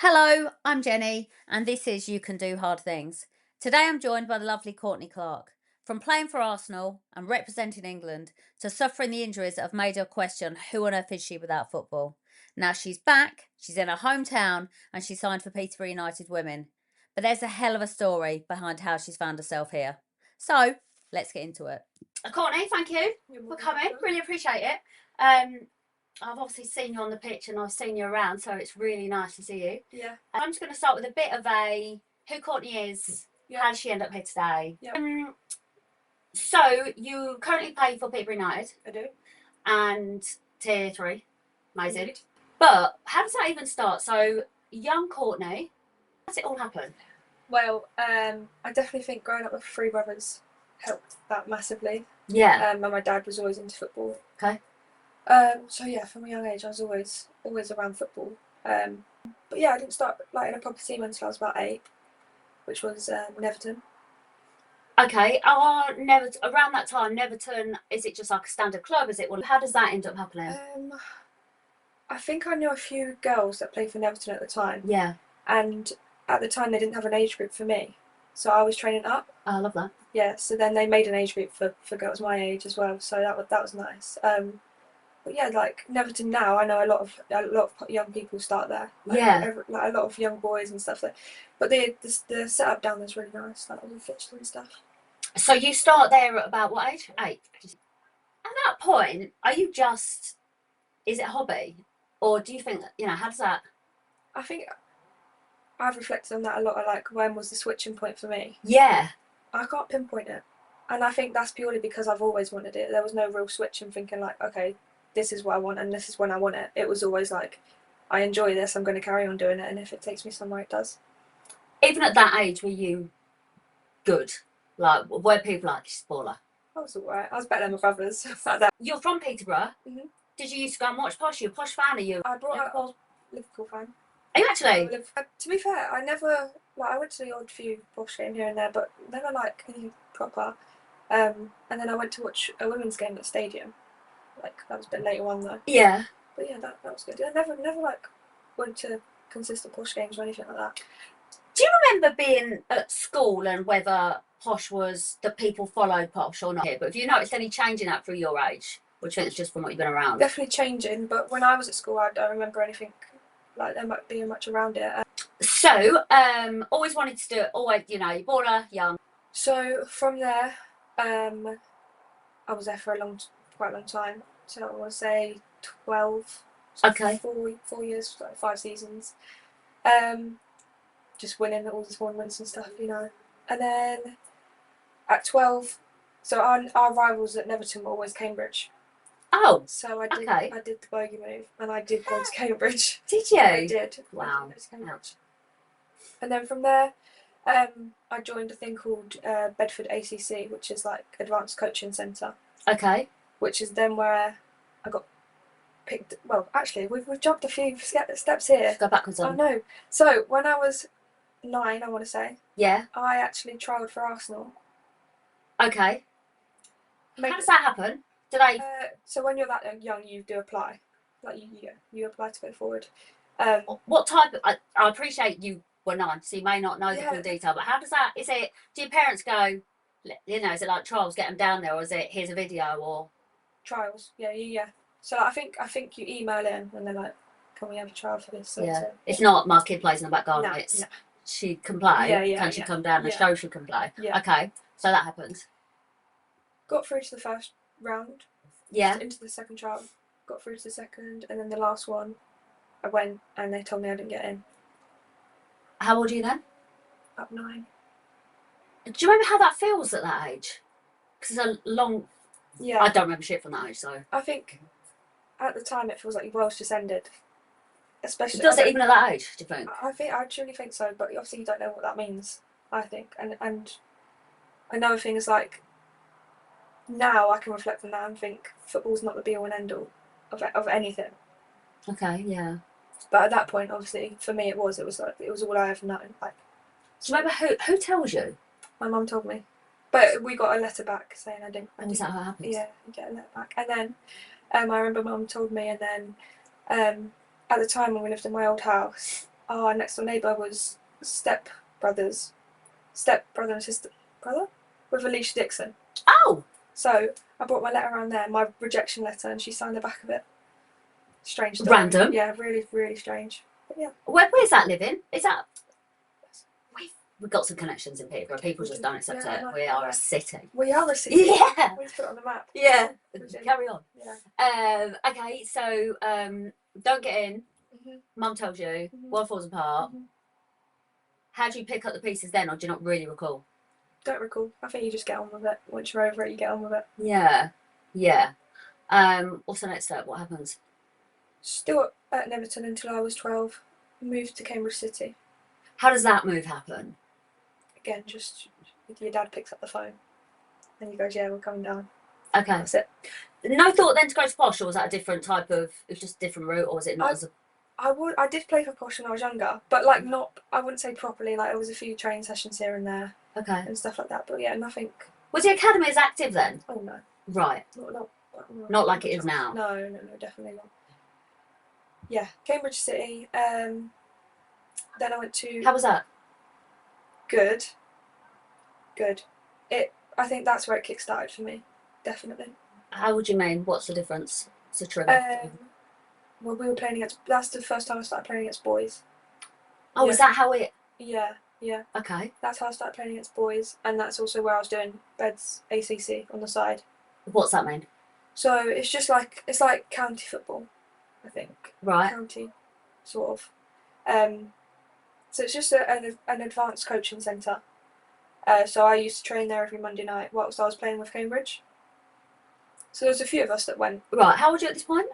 Hello, I'm Jenny, and this is You Can Do Hard Things. Today I'm joined by the lovely Courtney Clarke. From playing for Arsenal and representing England to suffering the injuries that have made her question who on earth is she without football. Now she's back, she's in her hometown, and she signed for Peterborough United Women. But there's a hell of a story behind how she's found herself here. So let's get into it. Courtney, thank you for coming. Really appreciate it. I've obviously seen you on the pitch and I've seen you around, so it's really nice to see you. Yeah. I'm just going to start with a bit of who Courtney is, how did she end up here today? Yeah. So you currently play for Peterborough United. I do. And Tier 3. Amazing. Indeed. But how does that even start? So young Courtney, how does it all happen? Well, I definitely think growing up with three brothers helped that massively. Yeah. And my dad was always into football. Okay. So yeah, from a young age I was always around football. But yeah, I didn't start like in a proper team until I was about 8, which was Neverton. Okay, around that time, Neverton, is it just like a standard club? How does that end up happening? I think I knew a few girls that played for Neverton at the time. Yeah. And at the time they didn't have an age group for me, so I was training up. Oh, I love that. Yeah, so then they made an age group for girls my age as well, so that was nice. But yeah, like Neverton now, I know a lot of young people start there. Like, yeah. Like a lot of young boys and stuff. But the setup down there's really nice, like all the fixtures and stuff. So you start there at about what age? 8. At that point, is it a hobby, or do you think how does that? I think I've reflected on that a lot. Like, when was the switching point for me? Yeah. I can't pinpoint it, and I think that's purely because I've always wanted it. There was no real switch in thinking like, okay, this is what I want and this is when I want it. It was always like, I enjoy this, I'm going to carry on doing it, and if it takes me somewhere, it does. Even at that age, were you good? Like, were people like, she's a baller? I was alright. I was better than my brothers. Like that. You're from Peterborough. Mm-hmm. Did you used to go and watch Posh? Are you a Posh fan? Are you? I brought up a Liverpool fan. Are you actually? To be fair, I never I went to the odd few Posh game here and there, but never like any proper. And then I went to watch a women's game at the stadium. Like, that was a bit later on though. Yeah. But yeah, that was good. I never like went to consistent Posh games or anything like that. Do you remember being at school and whether Posh was the people followed Posh or not? But have you noticed any change in that through your age? Or do you think it's just from what you've been around? Definitely changing, but when I was at school, I don't remember anything like there might be much around it. So, always wanted to do it. Always, you're baller, young. So from there, I was there for quite a long time. So I want to say 12. So okay. 4 years, like 5 seasons. Just winning all the tournaments and stuff, And then at 12, so our rivals at Neverton were always Cambridge. Oh. So I did the bogey move, and I did go to Cambridge. Did you? I did. Wow. I did Cambridge. And then from there, I joined a thing called Bedford ACC, which is like Advanced Coaching Centre. Okay. Which is then where I got picked. Well, actually, we've jumped a few steps here. Go backwards on. Oh no! So when I was 9, I want to say. Yeah. I actually trialled for Arsenal. Okay. How does that happen? Did I? So when you're that young, you do apply. Like you apply to go forward. What type? I appreciate you were 9, so you may not know the full detail. But how does that? Do your parents go? Is it like trials, get them down there, or is it here's a video or? Trials, yeah. So I think you email in and they're like, can we have a trial for this? So, yeah. It's not my kid plays in the back garden. No. She can play. Yeah. Can she come down and show she can play? Yeah. Okay. So that happens. Got through to the first round. Yeah. Into the second trial. Got through to the second, and then the last one, I went and they told me I didn't get in. How old are you then? Up 9. Do you remember how that feels at that age? Because it's a long. Yeah. I don't remember shit from that age, so. I think at the time it feels like your world's just ended. Especially. Does it even at that age? Do you think? I truly think so, but obviously you don't know what that means. I think, and another thing is like. Now I can reflect on that and think football's not the be all and end all of anything. Okay, yeah. But at that point, obviously, for me it was all I ever known. Like. Do you remember who tells you? My mum told me, but we got a letter back saying I didn't. Is that how it happens? Yeah, you get a letter back, and then I remember mum told me, and then at the time when we lived in my old house, our next door neighbour was brother and sister brother with Alicia Dixon. Oh! So I brought my letter around there, my rejection letter, and she signed the back of it. Strange story. Random. Yeah, really, really strange. But yeah. Where's that living? Is that... We've got some connections in Peterborough. People just don't accept it. We are a city. We are a city. Yeah. We just put it on the map. Yeah. Brilliant. Carry on. Yeah. Okay, so don't get in. Mm-hmm. Mum tells you. Mm-hmm. World falls apart. Mm-hmm. How do you pick up the pieces then, or do you not really recall? Don't recall. I think you just get on with it. Once you're over it, you get on with it. Yeah. Yeah. What's the next step? What happens? Still at Neverton until I was 12. Moved to Cambridge City. How does that move happen? Again, just your dad picks up the phone and he goes, yeah, we're coming down. Okay. That's it. No thought then to go to Posh, or was that a different type of... It was just a different route, or was it not as a... I did play for Posh when I was younger, but like not, I wouldn't say properly, like there was a few training sessions here and there. Okay. And stuff like that, but yeah, nothing. Was the academy as active then? Oh no. Right. Not like it is now? No, definitely not. Yeah, Cambridge City. Then I went to... How was that? Good. I think that's where it kick-started for me, definitely. How would you mean? What's the difference? It's a trigger. Well, we were playing against... That's the first time I started playing against boys. Oh, yeah. Is that how it... Yeah. Okay. That's how I started playing against boys, and that's also where I was doing Beds ACC on the side. What's that mean? So it's just like... It's like county football, I think. Right. County, sort of. So it's just an advanced coaching centre. So I used to train there every Monday night whilst I was playing with Cambridge. So there's a few of us that went. Right. How old are you at this point?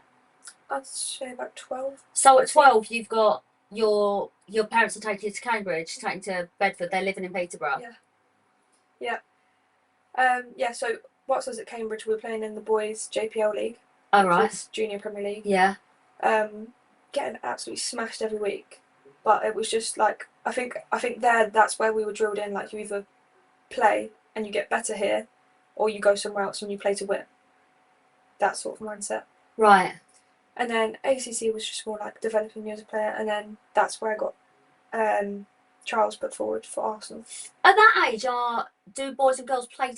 I'd say about 12. So at 12, you've got your parents are taking you to Cambridge, taking you to Bedford. They're living in Peterborough. Yeah. So whilst I was at Cambridge, we were playing in the boys' JPL League. Oh, right. Junior Premier League. Yeah. Getting absolutely smashed every week. But it was just like, I think that's where we were drilled in, like you either play and you get better here, or you go somewhere else and you play to win. That sort of mindset. Right. And then ACC was just more like developing me as a player, and then that's where I got trials put forward for Arsenal. At that age, do boys and girls play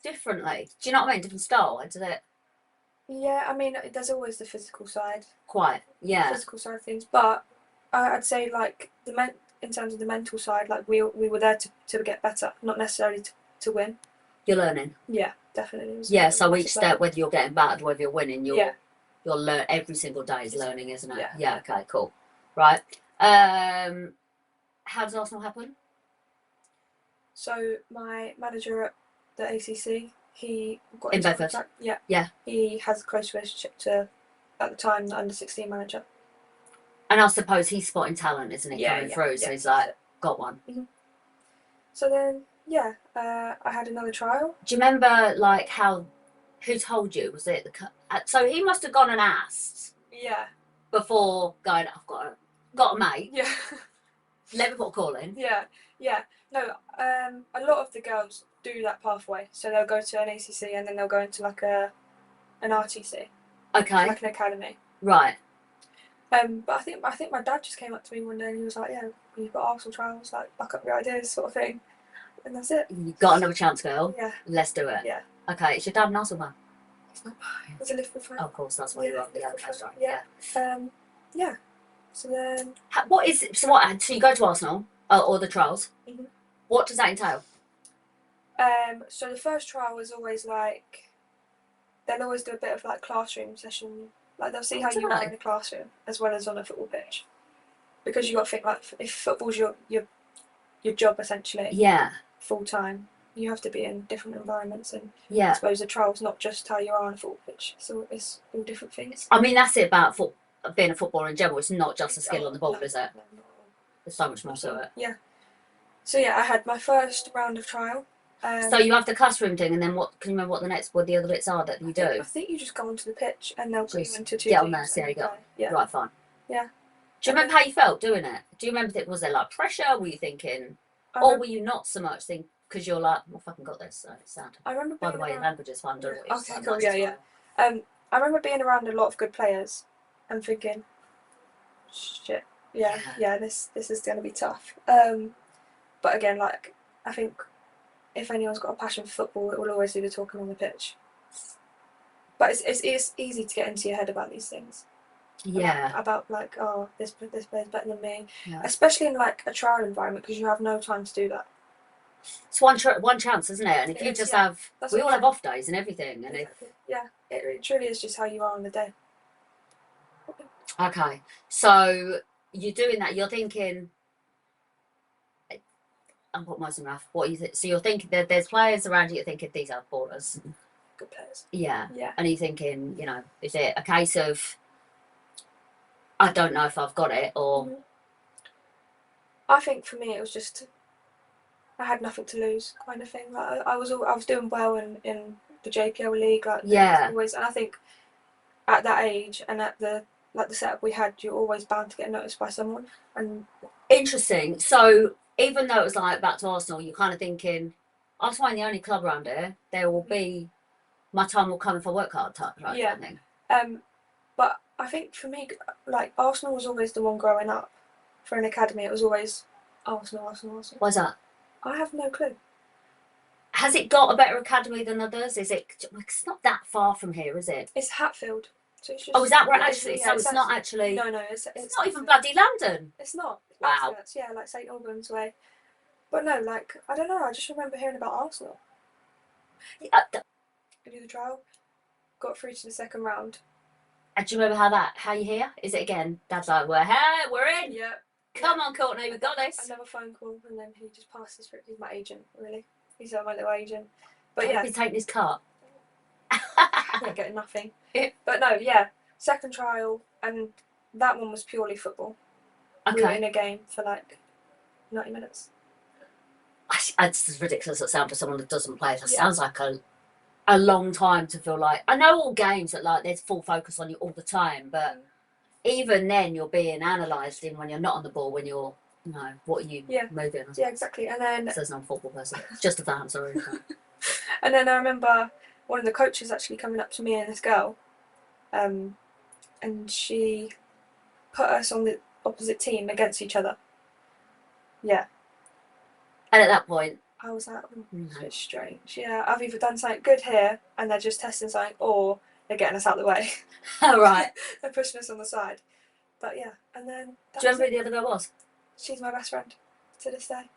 differently? Do you know what I mean? Different style? Does it? Yeah, I mean, there's always the physical side. Quite, yeah. Physical side of things, but I'd say like in terms of the mental side, like we were there to get better, not necessarily to win. You're learning. Yeah, definitely. Yeah, so each step, whether you're getting battered, whether you're winning, you're learn every single day is learning, isn't it? Yeah. Okay. Cool. Right. How does Arsenal happen? So my manager at the ACC, he got in his Bedford. contract. Yeah. Yeah. He has a close relationship to, at the time, the under-16 manager. And I suppose he's spotting talent, isn't he, coming through? So he's like, got one. Mm-hmm. So then, I had another trial. Do you remember, like, who told you? Was it so he must have gone and asked. Yeah. Before going, I've got a mate. Yeah. Let me put a call in. Yeah. No, a lot of the girls do that pathway. So they'll go to an ACC and then they'll go into like an RTC. Okay. Like an academy. Right. But I think my dad just came up to me one day and he was like, "Yeah, you've got Arsenal trials, like back up your ideas, sort of thing." And that's it. You got another chance, girl. Yeah. Let's do it. Yeah. Okay. Is your dad an Arsenal fan? He's not. He's a Liverpool fan. Oh, of course, that's why you are. Yeah, that's right. Yeah. So then. So you go to Arsenal or the trials? Mm-hmm. What does that entail? So the first trial was always like, they'll always do a bit of like classroom session. Like they'll see how you are in the classroom as well as on a football pitch, because you got to think like if football's your job essentially. Yeah. Full time, you have to be in different environments, and I suppose the trial's not just how you are on a football pitch. So it's all different things. I mean, that's it about being a footballer in general. It's not just a skill on the ball, is it? No, not at all. There's so much more to it. Yeah. So I had my first round of trial. So you have the classroom thing, and then what? Can you remember what the other bits are that you do? I think you just go onto the pitch and they'll put you into two. Get on there, see how you go. Yeah. Right, fine. Yeah. Do you remember how you felt doing it? Do you remember was there like pressure? Were you thinking, or were you not so much thinking because you're like, well, fucking got this? So it's sad. I remember. By the way, your language is fun. Don't it? Okay, cool. Yeah. I remember being around a lot of good players and thinking, shit, yeah, this is going to be tough. But again, like, I think if anyone's got a passion for football, it will always do the talking on the pitch. But it's easy to get into your head about these things. Yeah. About like, oh, this player's better than me. Yeah. Especially in like a trial environment, because you have no time to do that. It's one chance, isn't it? And if you just have, we all have off days and everything. And exactly. It truly is just how you are on the day. Okay, so you're doing that. You're thinking, I'm putting myself in mouth. What you so you're thinking that there's players around you. You're thinking these are ballers. Good players. Yeah. Yeah. And you're thinking, you know, is it a case of I don't know if I've got it, or I think for me it was just I had nothing to lose, kind of thing. Like I was doing well in the JPL league, like always. And I think at that age and at the setup we had, you're always bound to get noticed by someone. And interesting. So even though it was like back to Arsenal, you're kind of thinking, Arsenal ain't the only club around here. There will be my time will come if I work hard type thing. But I think for me, like Arsenal was always the one growing up. For an academy, it was always Arsenal. Why's that? I have no clue. Has it got a better academy than others? Is it? It's not that far from here, is it? It's Hatfield. So it's just, is that right? Actually, so it's not actually. No, it's not even bloody London. It's not. Wow. Yeah, like St Albans way. But no, like I don't know. I just remember hearing about Arsenal. I did the trial, got through to the second round. And do you remember how you hear? Is it again? Dad's like, we're in. Yeah. Come on, Courtney, we got this. Another phone call, and then he just passes through. He's my agent, really. He's my little agent. But he's taking his cut. Yeah, getting nothing. But no, yeah, second trial, and that one was purely football. Okay. We were in a game for like 90 minutes. It's as ridiculous as it sounds for someone that doesn't play. That sounds like a long time to feel like. I know all games that like there's full focus on you all the time, but even then you're being analysed in when you're not on the ball, when you're, you know, what are you moving? Yeah, exactly. And then says no football person. Just a fan, sorry. And then I remember one of the coaches actually coming up to me and this girl, and she put us on the opposite team against each other. Yeah. And at that point, I was like, it's a bit strange. Yeah, I've either done something good here and they're just testing something, or they're getting us out of the way. Oh, right. They're pushing us on the side. But yeah, and then... Do you remember who the other girl was? She's my best friend to this day.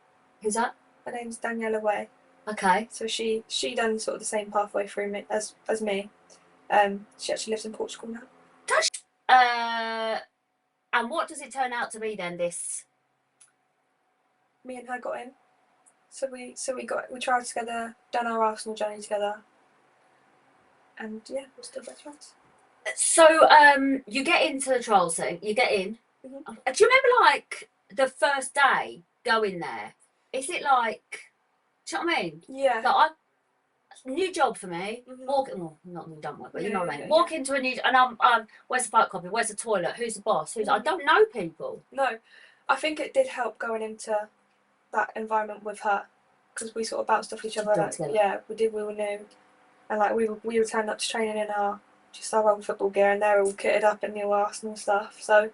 Who's that? Her name's Daniela Way. Okay. So she done sort of the same pathway through me as me. She actually lives in Portugal now. Does she? And what does it turn out to be then, this? Me and her got in. So we tried together, done our Arsenal journey together, and yeah, we're still best friends. So you get into the trial thing, you get in. Mm-hmm. Do you remember like the first day going there? Is it like, do you know what I mean? Yeah. Like new job for me. Mm-hmm. Well, not new done work, but you know what I mean. Walk into a new, and I'm where's the photocopy? Where's the toilet? Who's the boss? I don't know people. No, I think it did help going into that environment with her, because we sort of bounced off each other. Like, yeah, we were new, and like we were turning up to training in our old football gear, and they're all kitted up in new Arsenal stuff. So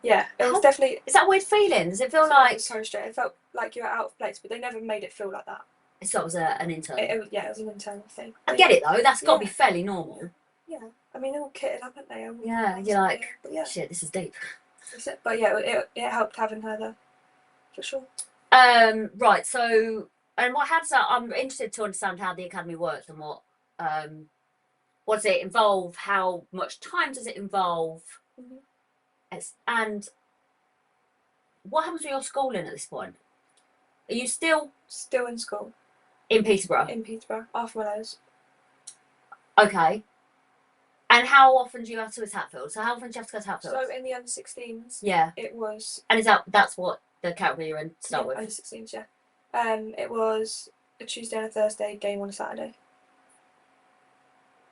yeah, it was definitely. Is that a weird feeling? Does it feel like? It was so straight. It felt like you were out of place, but they never made it feel like that. So it was an internal. It was an internal thing. I get it though. That's got to be fairly normal. Yeah, I mean they're all kitted up, aren't they? Yeah, you're like, shit, this is deep. That's it. But yeah, it helped having her there, for sure. Right. So, and how does that? I'm interested to understand how the academy works and what does it involve? How much time does it involve? Mm-hmm. And what happens with your schooling at this point? Are you still in school? In Peterborough. In Peterborough, after those. Okay. And how often do you have to go to Hatfield? So how often do you have to go to Hatfield? So in the under-16s, it was. And that's what the category you're in to start with? Under-16s, yeah. It was a Tuesday and a Thursday, game on a Saturday.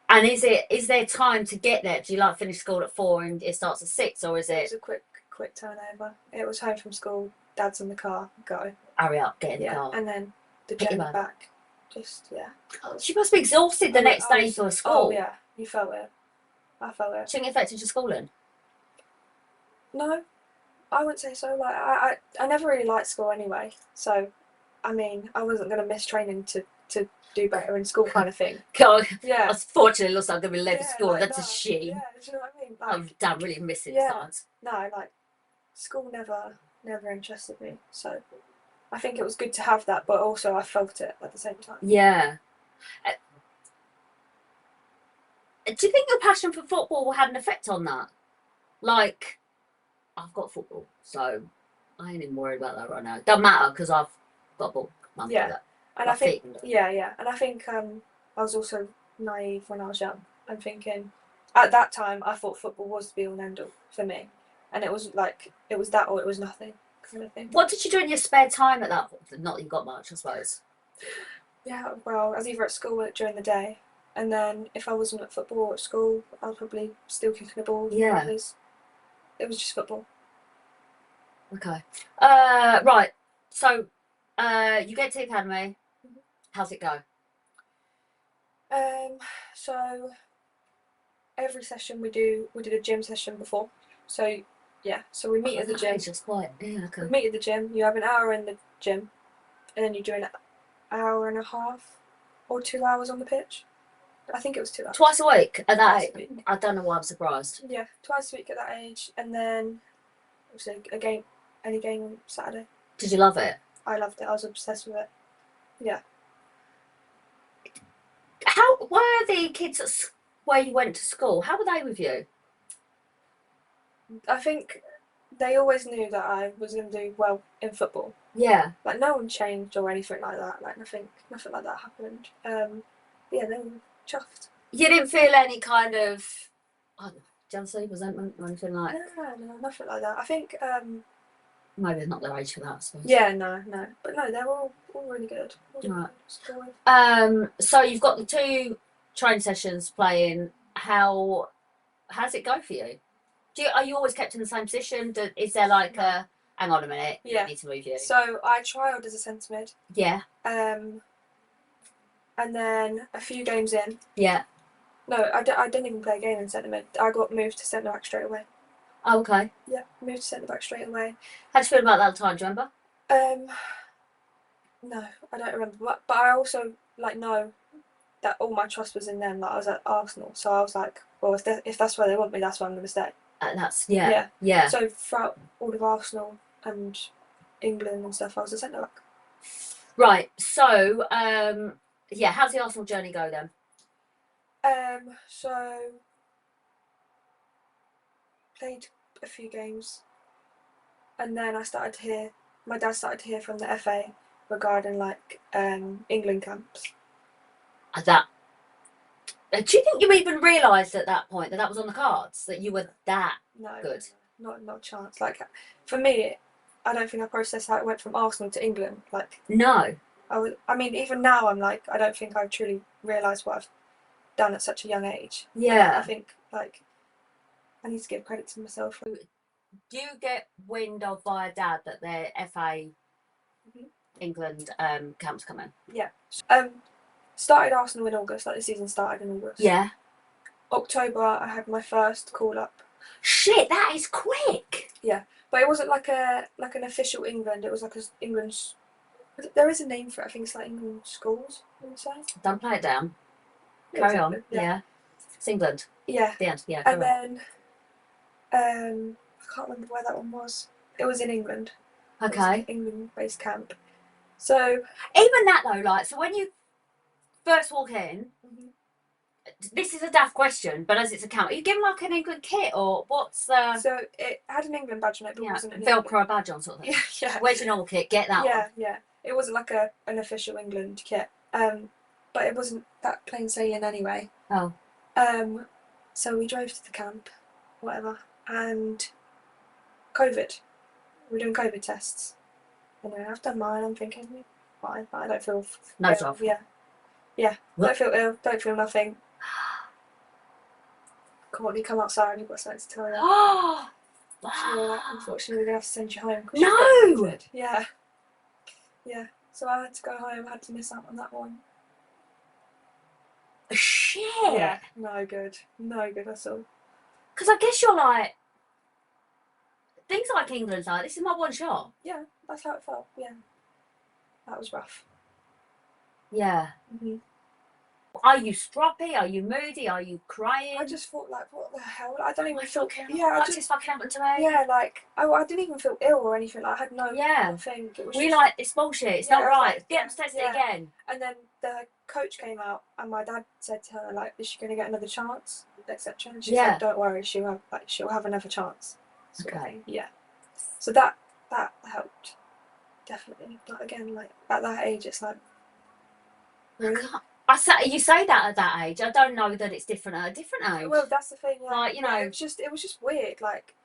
And is there time to get there? Do you like finish school at 4 and it starts at 6, or is it? It was a quick turnover. It was home from school, dad's in the car, go. Hurry up, get in the car. And then the journey back. Just She must be exhausted the next day for school. Oh yeah, you felt it. I felt it. Did it affect your schooling? No, I wouldn't say so. Like I never really liked school anyway. So, I mean, I wasn't going to miss training to do better in school kind of thing. God, Yeah. unfortunately, it looks like I'm going to be late for Yeah, school. like, That's no, a shame. Yeah, do you know what I mean? I'm Like, damn really missing yeah. science. no, like school never interested me. So I think it was good to have that, but also I felt it at the same time. Yeah. Do you think your passion for football had an effect on that? Like, I've got football, so I ain't even worried about that right now. It doesn't matter because I've got a ball. I'm Yeah. that. And My I think, feet. yeah, and I think I was also naive when I was young. I'm thinking, at that time, I thought football was the be all and end all for me, and it was like it was that or it was nothing kind of thing. What did you do in your spare time at that point? Not that you got much, I suppose. Yeah, well, I was either at school during the day, and then if I wasn't at football or at school, I was probably still kicking the ball. Yeah. It was just football. Okay. Right. So, you get to the academy. How's it go? So every session we did a gym session before. So yeah, so we meet at the gym. Just quite. Yeah. Okay. We meet at the gym. You have an hour in the gym, and then you do an hour and a half or 2 hours on the pitch. I think it was 2 hours. Twice a week at that Twice a age. week. I don't know why I'm surprised. Yeah, twice a week at that age, and then it was a game, any game on Saturday. Did you love it? I loved it. I was obsessed with it. Yeah. How were the kids at where you went to school? How were they with you? I think they always knew that I was going to do well in football. Yeah. Like no one changed or anything like that. Like nothing like that happened. Yeah, they were chuffed. You didn't feel any kind of, I don't know, jealousy, resentment, or anything like? No, nothing like that. I think. Maybe it's not their age for that, I suppose. Yeah, no, but no, they were all really good. Right. So you've got the 2 train sessions playing. How does it go for you? Are you always kept in the same position? Is there like a hang on a minute? Yeah. You need to move you. So I trialled as a centre mid. Yeah. And then a few games in. Yeah. No, I didn't even play a game in centre mid. I got moved to centre back straight away. Oh, okay. Yeah, moved to centre back straight away. How do you feel about that time? Do you remember? No, I don't remember. But I also know that all my trust was in them. Like I was at Arsenal, so I was like, well, if that's where they want me, that's where I'm going to stay. That's yeah. So throughout all of Arsenal and England and stuff, I was a centre back. Right. So yeah, how's the Arsenal journey go then? So played a few games, and then my dad started to hear from the FA regarding like England camps. Do you think you even realised at that point that was on the cards, that you were that good? No, not a chance. Like for me, I don't think I processed how it went from Arsenal to England. Like no. I mean, even now I'm like, I don't think I've truly realised what I've done at such a young age. Yeah. I think like I need to give credit to myself. Do you get wind of via Dad that their FA England camps come in? Yeah. Started Arsenal in August, like the season started in August. Yeah. October I had my first call up. Shit, that is quick. Yeah. But it wasn't like an official England, it was like England's. There is a name for it. I think it's like England schools. Don't play it down. Carry on. Yeah. It's England. Yeah. The end. Yeah. And then, I can't remember where that one was. It was in England. Okay. It was an England-based camp. So even that though, like, so when you first walk in, this is a daft question, but as it's a camp, are you given like an England kit or what's the? So it had an England badge on it, but it wasn't an Velcro badge on sort of thing. Yeah. Where's your normal kit? Get that one. Yeah. It wasn't like an official England kit. But it wasn't that plain sailing anyway. Oh. So we drove to the camp, whatever, and COVID. We're doing COVID tests. Anyway, I've done mine. I'm thinking, fine. I don't feel no ill. job. Yeah. Don't feel ill. Don't feel nothing. Courtney, come outside. You've got something to tell you. Oh. So, unfortunately, we're gonna have to send you home. No. Yeah. So I had to go home. I had to miss out on that one. Shit. Yeah. No good at all. Because I guess you're like, things like England's like, this is my one shot. Yeah, that's how it felt. Yeah, that was rough. Yeah. Mm-hmm. Are you stroppy? Are you moody? Are you crying? I just thought, like, what the hell? I don't even feel. Yeah, I just fucking happened to me. Yeah, like I didn't even feel ill or anything. Like, I had no nothing. It was we just, like it's bullshit. It's not right. Get them to test it again. And then the coach came out, and my dad said to her, like, "Is she going to get another chance, etc.?" And she said, "Don't worry, she'll have another chance." Okay. Yeah. So that helped, definitely. But again, like at that age, it's like, really? You say that at that age. I don't know that it's different at a different age. Well, that's the thing. Yeah. Like, you know, it was just weird. Like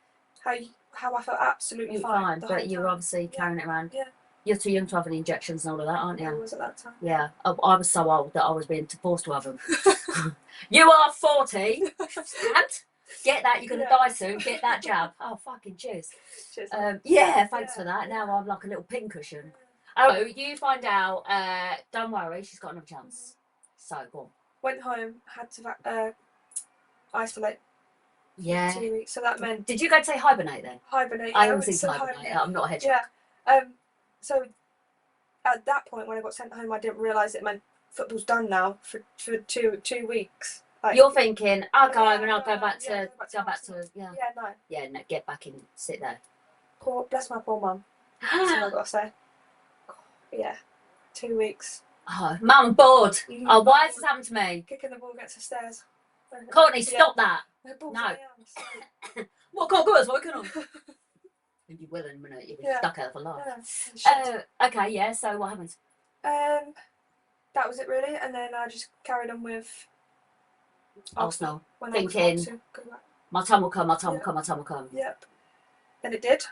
how I felt absolutely fine. But you're obviously carrying it around. Yeah. You're too young to have any injections and all of that, aren't you? I was at that time. Yeah. I was so old that I was being forced to have them. You are 40. And get that. You're going to die soon. Get that jab. Oh, fucking cheers. Cheers. Thanks for that. Now I'm like a little pincushion. Oh, you find out. Don't worry, she's got another chance. So go on. Went home, had to isolate. Yeah. 2 weeks. So that meant. Did you go to say hibernate then? Hibernate. I always think hibernate. I'm not a head check. Yeah. So at that point, when I got sent home, I didn't realise it meant football's done now for 2 weeks. Like, you're thinking, I'll go home and I'll go back to yeah. Yeah, no, get back and sit there. Bless my poor mum. That's all I've got to say. Yeah, 2 weeks. Oh, mum, bored. Mm-hmm. Oh, why has this happened to me? Kicking the ball against the stairs. Courtney, stop that. No. What can't go is working on. You will in a minute. You'll be stuck out for life. Okay, yeah. So what happened? That was it really, and then I just carried on with Arsenal. Thinking, my time will come. My time will come. My time will come. Yep. Then it did.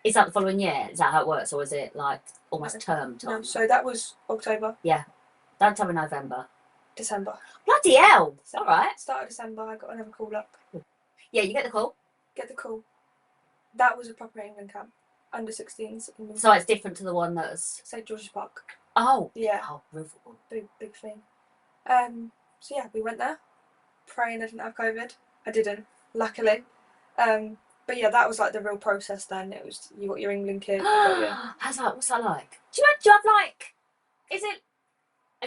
Is that the following year? Is that how it works, or is it like almost term time? No, so that was October. Yeah. That time in November. December. Bloody hell! All right. Start of December, I got another call up. Yeah, you get the call. That was a proper England camp, under 16s. So it's different to the one that was St George's Park. Oh. Yeah. Oh, big thing. So yeah, we went there, praying I didn't have COVID. I didn't, luckily. But yeah, that was like the real process. Then it was you got your England kit. What's that like? Do you have like? Is it?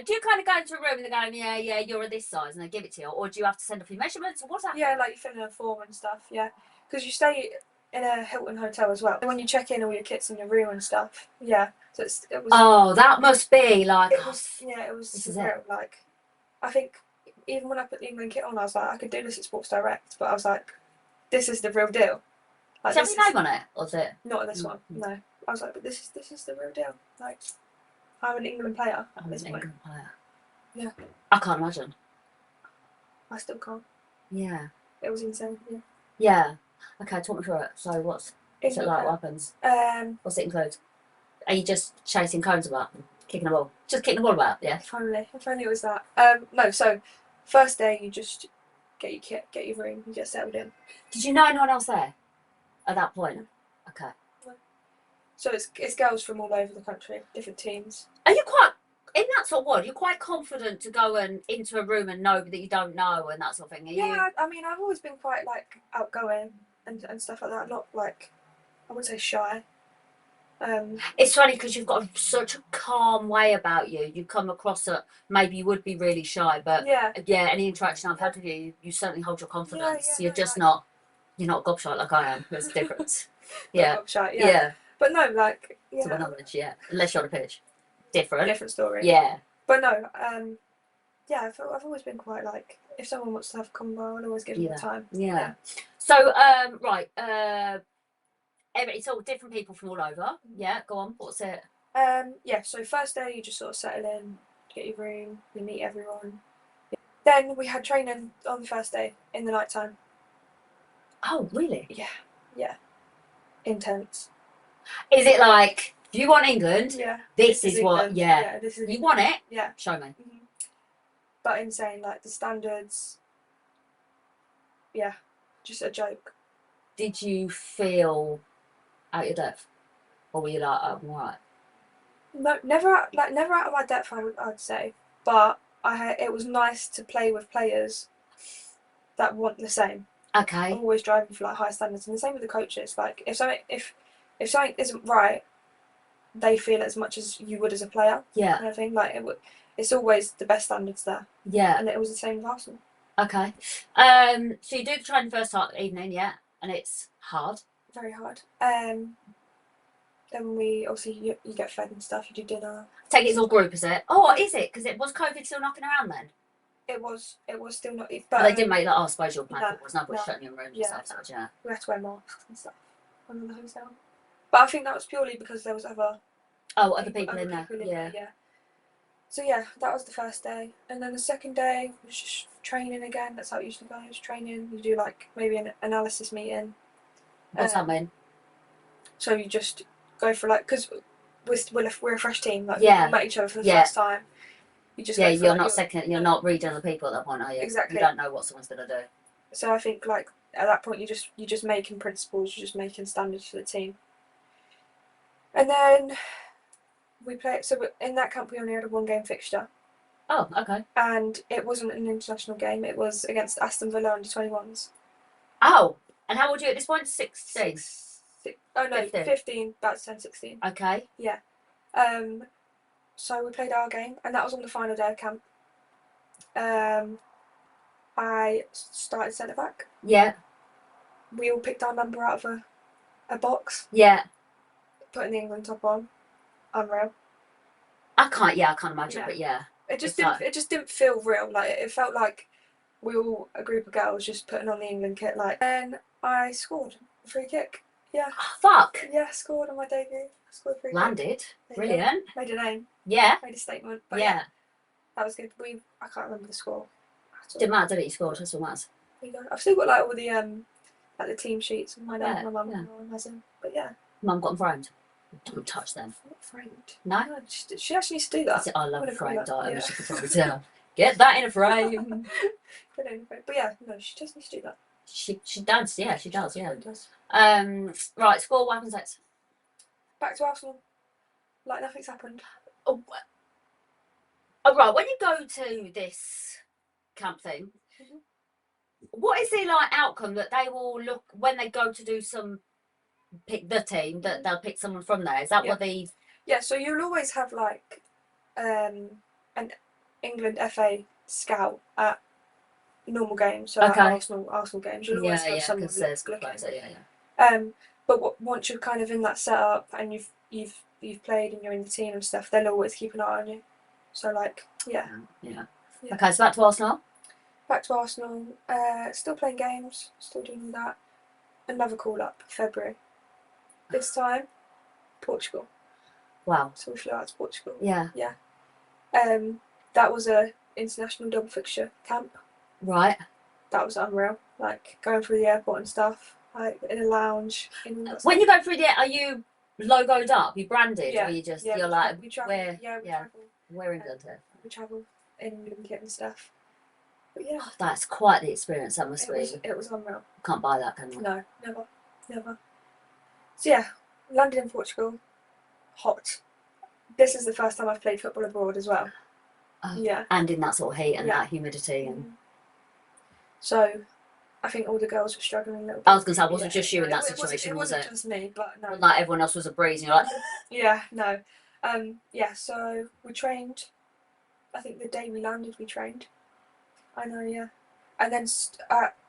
Do you kind of go into a room and they're going, yeah, you're at this size, and they give it to you, or do you have to send off your measurements, or what's that? Yeah, like you fill in a form and stuff. Yeah, because you stay in a Hilton hotel as well. When you check in, all your kit's in your room and stuff. Yeah, so it was. Oh, that must be like. It was surreal. Like, I think even when I put the England kit on, I was like, I could do this at Sports Direct, but I was like, this is the real deal. Like, do you have your name on it, or is it? Not on this one. No, I was like, but this is the real deal. Like, I'm an England player at this point. England player. Yeah. I can't imagine. I still can't. Yeah. It was insane. Yeah. Yeah. Okay, talk me through it. So what's it like? What happens? What's it include? Are you just chasing cones about and kicking the ball? Just kicking the ball about, yeah. If only it was that. No, so first day you just get your kit, get your room, you get settled in. Did you know anyone else there at that point? Okay. So it's girls from all over the country, different teams. Are you quite in that sort of world? You're quite confident to go and into a room and know that you don't know and that sort of thing. Are you? I mean, I've always been quite like outgoing and stuff like that. Not like I wouldn't say shy. It's funny because you've got such a calm way about you. You come across that maybe you would be really shy, but yeah, any interaction I've had with you, you certainly hold your confidence. You're just not. You're not gobshite like I am. There's a difference. Yeah. Gobshite, yeah. But no, like to my knowledge, yeah. Unless you're on a pitch, different story. Yeah. But no, yeah, I've always been quite like, if someone wants to have a combo, I'll always give them the time. Yeah. So right, it's all different people from all over. Yeah, go on. What's it? Yeah. So first day you just sort of settle in, get your room, you meet everyone. Then we had training on the first day in the night time. Oh, really? Yeah. Intense. Is it like, if you want England, this is what, this is you want it? Yeah. Show me. Mm-hmm. But insane, like the standards, just a joke. Did you feel out your depth? Or were you like, oh, I'm alright? No, never out of my depth, I'd say. But it was nice to play with players that want the same. Okay. I'm always driving for like high standards, and the same with the coaches. Like if something isn't right, they feel it as much as you would as a player. Yeah. Kind of thing. Like it's always the best standards there. Yeah. And it was the same with Arsenal. Okay. So you do the training first evening, yeah, and it's hard. Very hard. Then we obviously you get fed and stuff. You do dinner. Take it as all group, is it? Oh, what is it? Because it was COVID still knocking around then. It was still not. But they didn't make that. I suppose you're playing football. It's not no. shutting your rooms Yeah. and stuff. Yeah. We had to wear masks and stuff on the hotel. But I think that was purely because there was other people in there. Yeah. Yeah. So yeah, that was the first day, and then the second day was just training again. That's how it usually goes. Training. You do like maybe an analysis meeting. What's that mean? So you just go for like, because we're a fresh team. Like we met each other for the first time. You just you're not second. You're not reading the people at that point, are you? Exactly. You don't know what someone's gonna do. So I think like at that point you're just making principles. You're just making standards for the team. And then we played. So in that camp we only had a 1 game fixture. Oh, okay. And it wasn't an international game. It was against Aston Villa under 21s. Oh, and how old are you at this point? 16. Oh no, 15. About to turn 16. Okay. Yeah. So we played our game, and that was on the final day of camp. I started centre back. Yeah. We all picked our number out of a box. Yeah. Putting the England top on. Unreal. I can't imagine, but yeah. It just didn't feel real. Like it felt like we all a group of girls just putting on the England kit. Like, and I scored a free kick. Yeah. Oh, fuck. Yeah, scored on my debut. Scored a free kick. Landed. Brilliant. Made a name. Yeah. Made a statement. But yeah. That was good. I can't remember the score. Didn't matter, did it? You scored. That's what matters. I've still got like all the like the team sheets and my name. My mum has them. But yeah. Mum got them framed. Don't touch them. Not framed. No. She actually used to do that. I love a framed item. She could probably tell. Get that in a frame. But yeah, no, she just needs to do that. She does, yeah, she does, yeah. Does. Right, score, what happens next? Back to Arsenal. Like nothing's happened. Oh, right, when you go to this camp thing, what is the like outcome that they will look when they go to do pick the team that they'll pick someone from there? Is that what the? Yeah, so you'll always have like an England FA scout at normal games, so like Arsenal games. You'll always have someone looking. But once you're kind of in that setup and you've played and you're in the team and stuff, they'll always keep an eye on you. So like yeah. Okay, so back to Arsenal. Back to Arsenal. Still playing games, still doing that. Another call up February. This time, Portugal. Wow. So we flew out to Portugal. Yeah. Yeah. That was a international double fixture camp. Right. That was unreal. Like going through the airport and stuff, like in a lounge. When you go through there, are you logoed up? You branded, or you just you're like we travel. Travel. We're England here. We travel in England kit and stuff. But yeah. That's quite the experience. That must be. It was unreal. Can't buy that, can you? No, never. So yeah, landed in Portugal. Hot. This is the first time I've played football abroad as well. Oh, yeah. And in that sort of heat and that humidity and. So, I think all the girls were struggling a little bit. I was going to say, it wasn't just you in that situation, was it? It wasn't just me, but no. Like everyone else was a breeze and you're like. Yeah, no. So we trained. I think the day we landed, we trained. I know, yeah. And then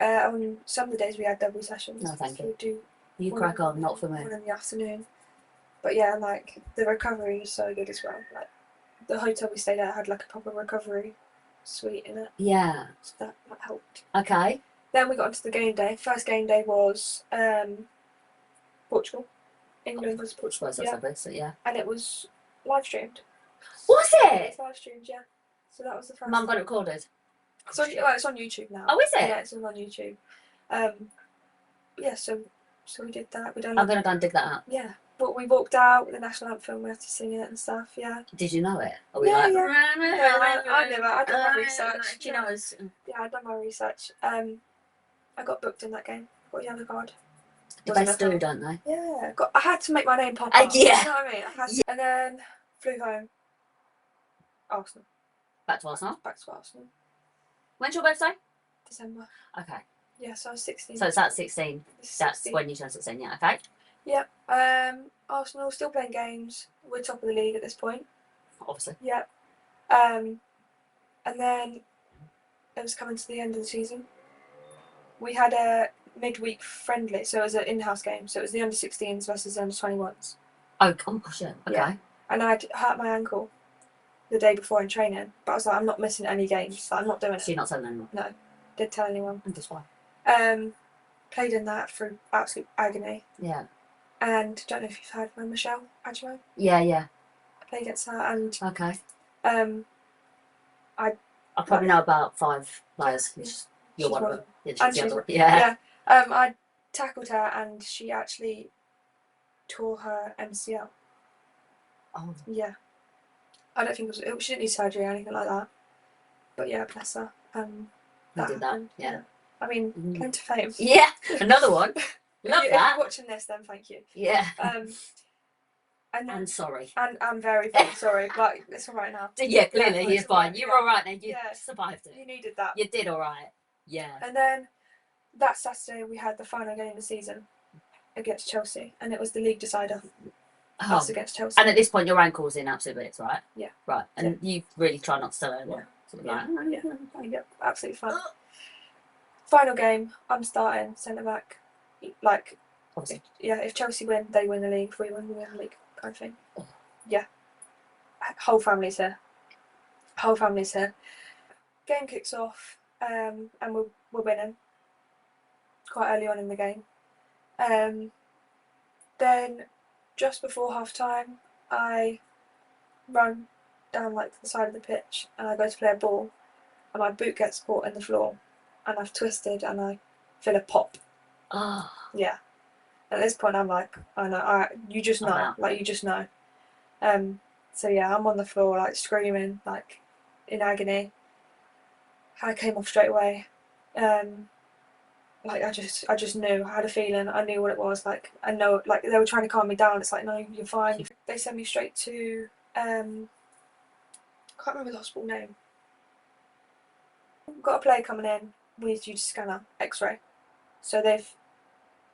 on some of the days we had double sessions. No, thank you. Do you crack on, not for me. One in the afternoon. But yeah, like the recovery is so good as well. Like the hotel we stayed at had like a proper recovery suite in it. Yeah. So that helped. Okay. Then we got onto the game day. First game day was Portugal. England was Portugal. Yeah. And it was live streamed. Was it? It's live streamed, yeah. So that was the first. Mum got it recorded. So it's on YouTube now. Oh, is it? Yeah, it's all on YouTube. Yeah, so we did that. I'm gonna go and dig that out. Yeah, but we walked out with the national anthem. We had to sing it and stuff. Yeah. Did you know it? Or we I done my research. Do you know us? Yeah, I done my research. I got booked in that game. Got a yellow card. The best do, don't they? Yeah, I had to make my name pop up. Yeah. You know what I mean? And then flew home. Arsenal. Back to Arsenal. Back to Arsenal. When's your birthday? December. Okay. Yeah, so I was 16. So it's at 16. This is That's 16. when you turn 16, yeah, okay. Yep. Arsenal still playing games. We're top of the league at this point. Obviously. Yep. And then it was coming to the end of the season. We had a midweek friendly, so it was an in-house game. So it was the under-16s versus the under-21s. Oh gosh, yeah, okay. Yeah. And I'd hurt my ankle the day before in training, but I was like, I'm not missing any games. So I'm not doing it. So you're not telling anyone? No, didn't tell anyone. And just why? Played in that through absolute agony. Yeah. And don't know if you've heard of Michelle Adjmo. Yeah, yeah. I played against her, and Okay. I probably know about 5 players. Yeah. You're She's one of one them. Yeah, and she's the she's other one. one. Yeah. I tackled her, and she actually tore her MCL. Oh. Yeah. I don't think it was. She didn't need surgery or anything like that. But yeah, bless her. You did that, happened. yeah. I mean, plenty of fame. Yeah, another one. Love If that. you're watching this, then thank you. Yeah. And then, And sorry. And I'm very, very sorry, but it's all right now. Yeah, clearly Yeah, you're it's all fine. right, You're yeah. all right now. You Yeah. survived it. You needed that. You did all right. Yeah. And then that Saturday we had the final game of the season against Chelsea, and it was the league decider. Oh. Us against Chelsea. And at this point, your ankle's in absolute bits, right? Yeah. Right. And you really try not to tell anyone. Yeah. Yeah, absolutely fine. Final game, I'm starting centre back. Like, Obviously. if Chelsea win, they win the league. If we win the league, kind of thing. Yeah. Whole family's here. Game kicks off, and we're winning quite early on in the game. Then, just before half time, I run down like the side of the pitch, and I go to play a ball, and my boot gets caught in the floor, and I've twisted, and I feel a pop. Oh. Yeah. At this point, I'm like, I know, you just know, Wow. like you just know. So yeah, I'm on the floor like screaming, like in agony. I came off straight away. Like I just knew. I had a feeling. I knew what it was. Like I know. Like they were trying to calm me down. It's like, no, you're fine. They sent me straight to. Can't remember the hospital name. Got a player coming in. We need you to scan her X-ray. So they've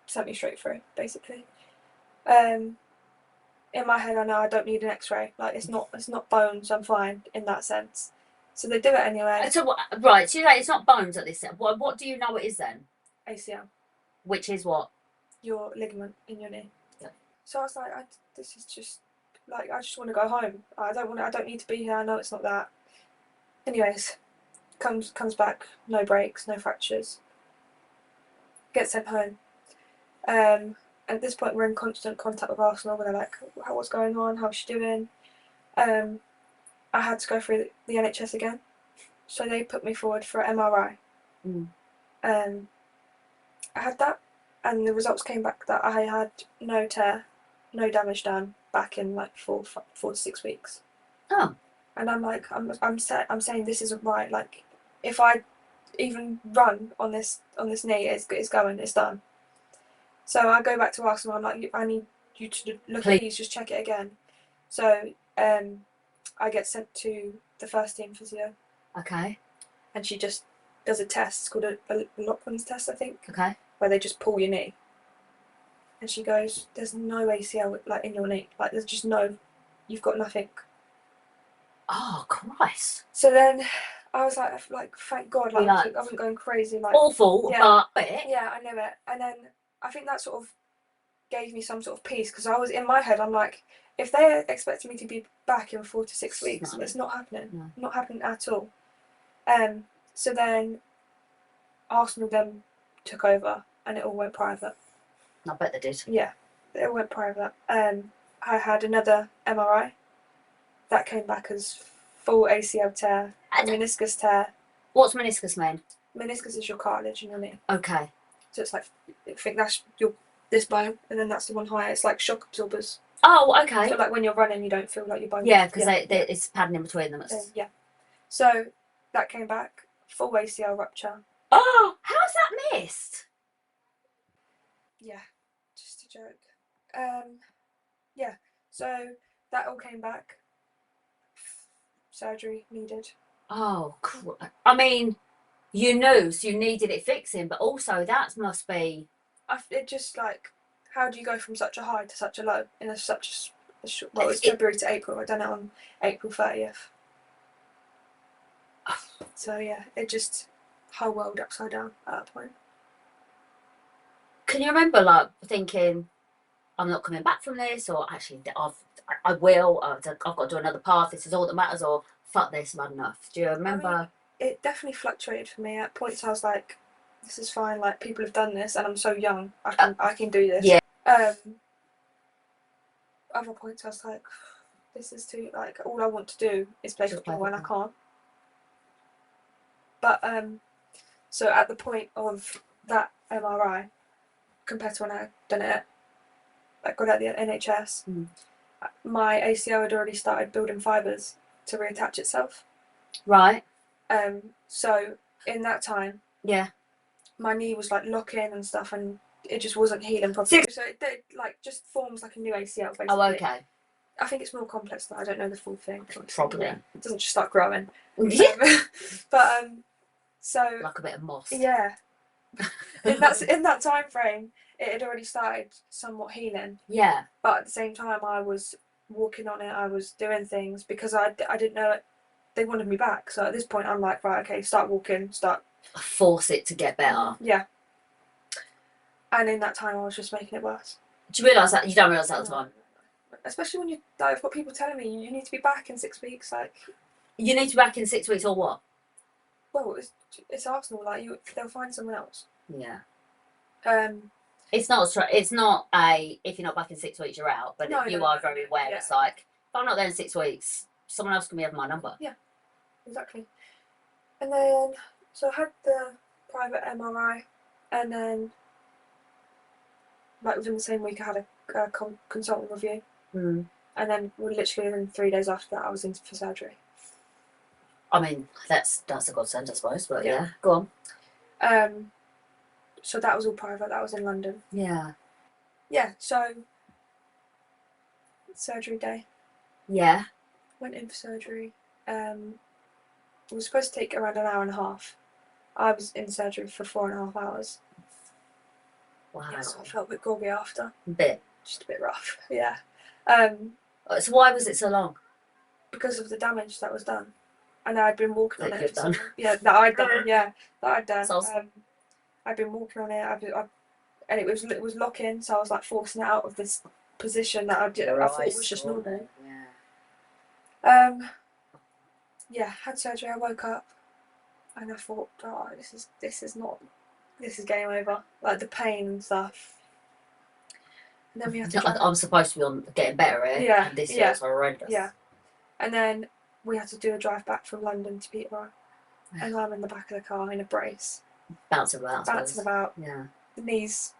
sent me straight through, basically. In my head, I know I don't need an X-ray. Like it's not bones. I'm fine in that sense. So they do it anyway. So right, so it's not bones at this step. What do you know it is then? ACL. Which is what? Your ligament in your knee. Yeah. So I was like, this is just like I just want to go home. I don't need to be here. I know it's not that. Anyways, comes back. No breaks, no fractures. Gets sent home. At this point, we're in constant contact with Arsenal. They're like, what's going on? How's she doing? I had to go through the NHS again, so they put me forward for an MRI. I had that, and the results came back that I had no tear, no damage done back in like 4 to 6 weeks. Oh. And I'm like, I'm saying this isn't right. Like, if I even run on this knee, it's going, it's done. So I go back to Arsenal. I'm like, I need you to look at these, just check it again. So I get sent to the first team physio. Okay. And she just does a test. It's called a Lockman's test, I think. Okay. Where they just pull your knee. And she goes, "There's no ACL like in your knee. Like there's just no. You've got nothing." Oh Christ. So then I was like thank God, like I wasn't going crazy, like awful, yeah, but yeah, I knew it. And then I think that sort of gave me some sort of peace, because I was in my head, I'm like, if they're expecting me to be back in 4 to 6 weeks, it's not happening. No. Not happening at all. So then Arsenal then took over, and it all went private. I bet they did. Yeah, it all went private. I had another MRI that came back as full ACL tear, a meniscus tear. What's meniscus mean? Meniscus is your cartilage in your knee. Okay. So it's like, I think that's this bone, and then that's the one higher. It's like shock absorbers. Oh, okay. So like when you're running, you don't feel like your bone. Yeah, because it's padding in between them. Yeah. So that came back, full ACL rupture. Oh, how's that missed? Yeah, just a joke. Yeah. So that all came back. Surgery needed. Oh, I mean, You knew, so you needed it fixing, but also that must be. It just like, how do you go from such a high to such a low in such a short, well, it's February to April. I done it on April 30th. So yeah, it just whole world upside down at that point. Can you remember like thinking, I'm not coming back from this, or actually I will, I've got to do another path, this is all that matters, or fuck this, I'm had enough? Do you remember? I mean, it definitely fluctuated for me. At points I was like, this is fine, like people have done this and I'm so young, I can do this. Yeah. Other points I was like, this is too, like, all I want to do is play football and I can't. But so at the point of that MRI, compared to when I done it, like got out the NHS, my ACL had already started building fibres to reattach itself. Right. So in that time, yeah, my knee was like locking and stuff, and it just wasn't healing properly. So it like just forms like a new ACL basically. Oh, okay. I think it's more complex than I don't know the full thing. Probably. It doesn't just start growing. Yeah. But so like a bit of moss. Yeah. in that time frame, it had already started somewhat healing. Yeah. But at the same time, I was walking on it. I was doing things because I didn't know it. They wanted me back. So at this point, I'm like, right, okay, start walking, start. Force it to get better. Yeah. And in that time, I was just making it worse. Do you realise that? You don't realise that at the time? Especially when I've got people telling me you need to be back in 6 weeks. Like, you need to be back in 6 weeks or what? Well, it's Arsenal. Like, they'll find someone else. Yeah. It's not a if you're not back in 6 weeks you're out, but you are very aware. Yeah. It's like if I'm not there in 6 weeks, someone else can be having my number. Yeah, exactly. And then so I had the private MRI, and then like within the same week I had a consultant review, and then literally within 3 days after that I was in for surgery. I mean that's a godsend, I suppose, but yeah, go on. So that was all private. That was in London. Yeah. Yeah. So surgery day. Yeah. Went in for surgery. It was supposed to take around an hour and a half. I was in surgery for 4.5 hours. Wow. Yeah, so I felt a bit groggy after. A bit. Just a bit rough. Yeah. So why was it so long? Because of the damage that was done. And I'd been walking on it. Done. Yeah, that I'd done. Yeah, that I'd done. So I'd been walking on it. And it was locking, so I was like forcing it out of this position that I thought was just normal. Yeah. Yeah, had surgery. I woke up, and I thought, oh, this is game over. Like the pain and stuff. And then we had to. I'm supposed to be on getting better here. Yeah. And this is horrendous. Yeah. And then we had to do a drive back from London to Peterborough, and I'm in the back of the car in a brace. Bouncing about. Yeah. The knees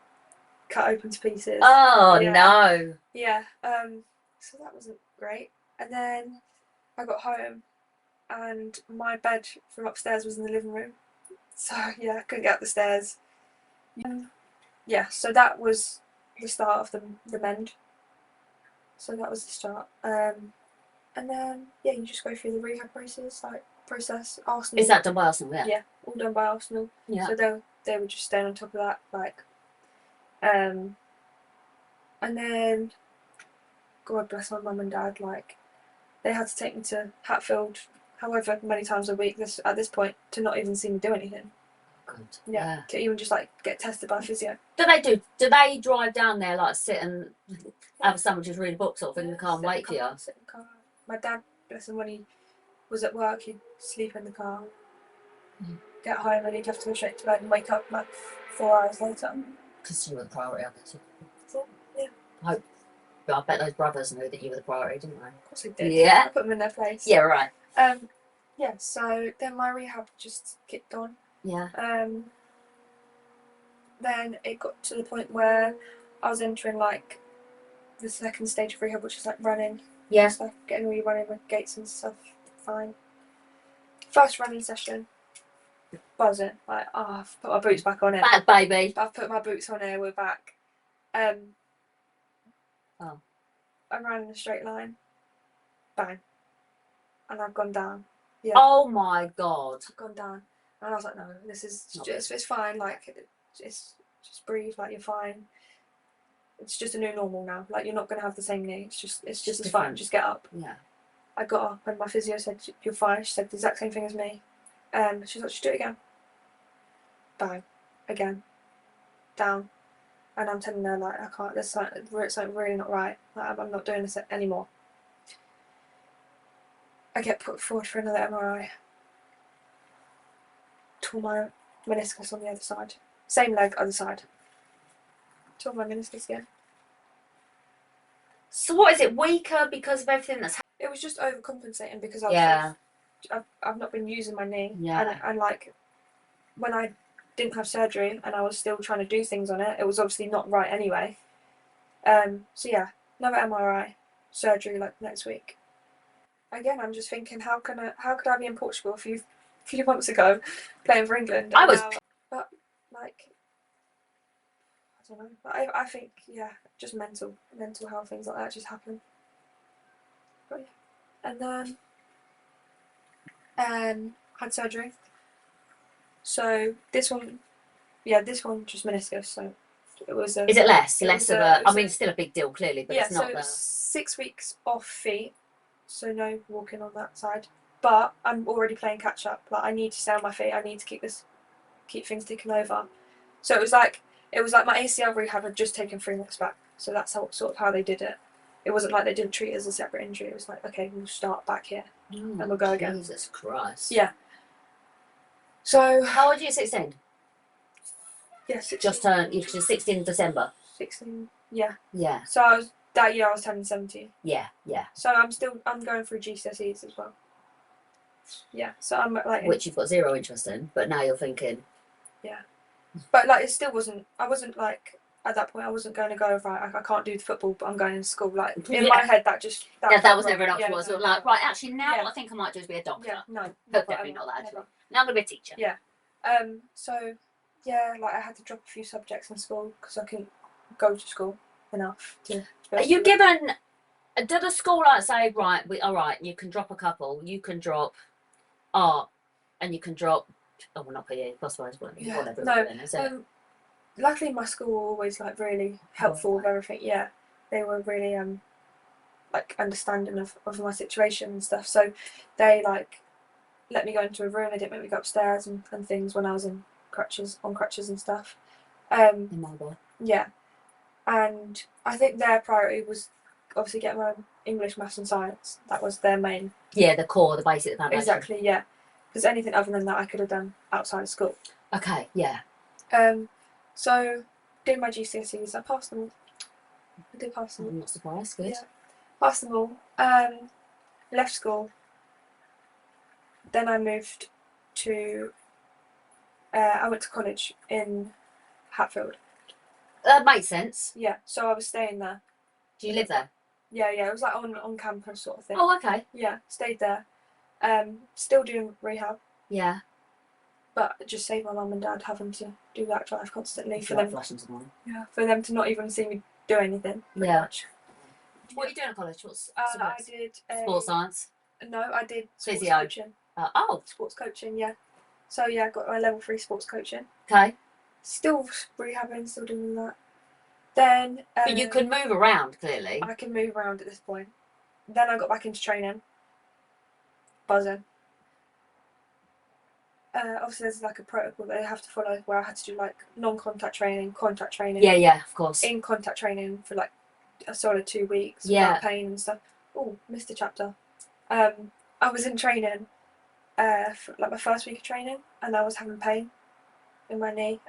cut open to pieces. Oh no. Yeah. So that wasn't great. And then I got home, and my bed from upstairs was in the living room. So yeah, I couldn't get up the stairs. Yeah. So that was the start of the mend. So that was the start. And then you just go through the rehab process. Arsenal. Is that done by Arsenal? Yeah. Yeah, all done by Arsenal. Yeah. So they were just staying on top of that, like, and then, God bless my mum and dad, like, they had to take me to Hatfield, however many times a week. At this point, to not even see me do anything. Good. Yeah. To even just like get tested by a physio. Do they drive down there, like sit and have a sandwich, just read books, sort of thing, in the car and wait for you? Sit in the car. My dad, bless him, when he was at work, he'd sleep in the car, get home, and he'd have to go straight to bed and wake up like 4 hours later. Because you were the priority, I guess. So, yeah. I bet those brothers knew that you were the priority, didn't they? Of course they did. Yeah. I put them in their place. Yeah, right. Yeah, so then my rehab just kicked on. Yeah. Then it got to the point where I was entering like the second stage of rehab, which is like running. Yeah. Stuff, getting all your running with gates and stuff. Fine. First running session. Buzzing. Like, I've put my boots back on it. Back, baby. I've put my boots on here, we're back. I ran in a straight line. Bang. And I've gone down. Yeah. Oh my God. I've gone down. And I was like, no, this is Not it's fine. Like, just breathe. Like, you're fine. It's just a new normal now. Like, you're not gonna have the same knee. It's just it's fine. Just get up. Yeah. I got up and my physio said, you're fine. She said the exact same thing as me. She's like, just do it again. Bang. Again. Down. And I'm telling her, like, I can't, there's something really not right. Like, I'm not doing this anymore. I get put forward for another MRI. Tore my meniscus on the other side. Same leg, other side. Tore my meniscus again. So what is it, weaker because of everything that's happened? It was just overcompensating because I've not been using my knee. Yeah. And like, when I didn't have surgery and I was still trying to do things on it, it was obviously not right anyway. So yeah, another MRI, surgery like next week. Again, I'm just thinking, how could I be in Portugal a few months ago playing for England? I was, but like, I don't know. But I think, yeah, just mental health, things like that just happen. But yeah, and then had surgery. So this one just meniscus. So it was. Is it less of a? I mean, it's still a big deal, clearly, but yeah, it's not so the. 6 weeks off feet, so no walking on that side. But I'm already playing catch up. Like, I need to stay on my feet. I need to keep things ticking over. So it was like my ACL rehab had just taken 3 months back. So that's how they did it. It wasn't like they didn't treat it as a separate injury. It was like, okay, we'll start back here and we'll go again. Jesus Christ. Yeah. So how old are you? 16. Yeah, 16. Just turned. You're 16 in December. 16. Yeah. Yeah. So that year I was turning 17. Yeah. Yeah. So I'm going through GCSEs as well. Yeah. So I'm like. Which you've got zero interest in, but now you're thinking. Yeah. But like, it still wasn't. I wasn't like, at that point I wasn't going to go, right, I can't do the football, but I'm going to school. Like, in my head that was never an option. Was like, right, actually now what I think I might do is be a doctor. Yeah. No. Definitely not that actually. Never. Now I'm gonna be a teacher. Yeah. So yeah, like, I had to drop a few subjects in school because I couldn't go to school enough to. Are you given? Do the school like say, right, all right, you can drop a couple, you can drop art, and you can drop. Oh, well, not PE, possibly, whatever. No. Then, is it? Luckily, my school were always like really helpful with everything. Yeah, they were really like understanding of my situation and stuff. So they like let me go into a room. They didn't make me go upstairs and things when I was on crutches and stuff. In Melbourne. Yeah, and I think their priority was obviously getting my English, maths, and science. That was their main. Yeah, the core, the basic foundation. Exactly. Yeah, because anything other than that I could have done outside of school. Okay. Yeah. So did my GCSEs. I passed them all. I did pass them all. I'm not surprised. Good. Yeah, passed them all. Left school. Then I moved to. I went to college in Hatfield. That makes sense. Yeah, so I was staying there. Do you live there? Yeah, it was like on campus sort of thing. Oh, okay. Yeah, stayed there. Still doing rehab. Yeah. But it just saved my mum and dad having to do that drive constantly for them to not even see me do anything. Yeah. Much. What are you doing at college? I did sports science. No, I did sports Physio. coaching. Sports coaching. Yeah. So yeah, I got my level 3 sports coaching. Okay. Still rehabbing, still doing that. Then. But you can move around clearly. I can move around at this point. Then I got back into training. Buzzing. Obviously there's like a protocol that I have to follow where I had to do like non-contact training, contact training. Yeah, of course. In contact training for like a solid 2 weeks without pain and stuff. Oh, missed a chapter. I was in training for like my first week of training and I was having pain in my knee.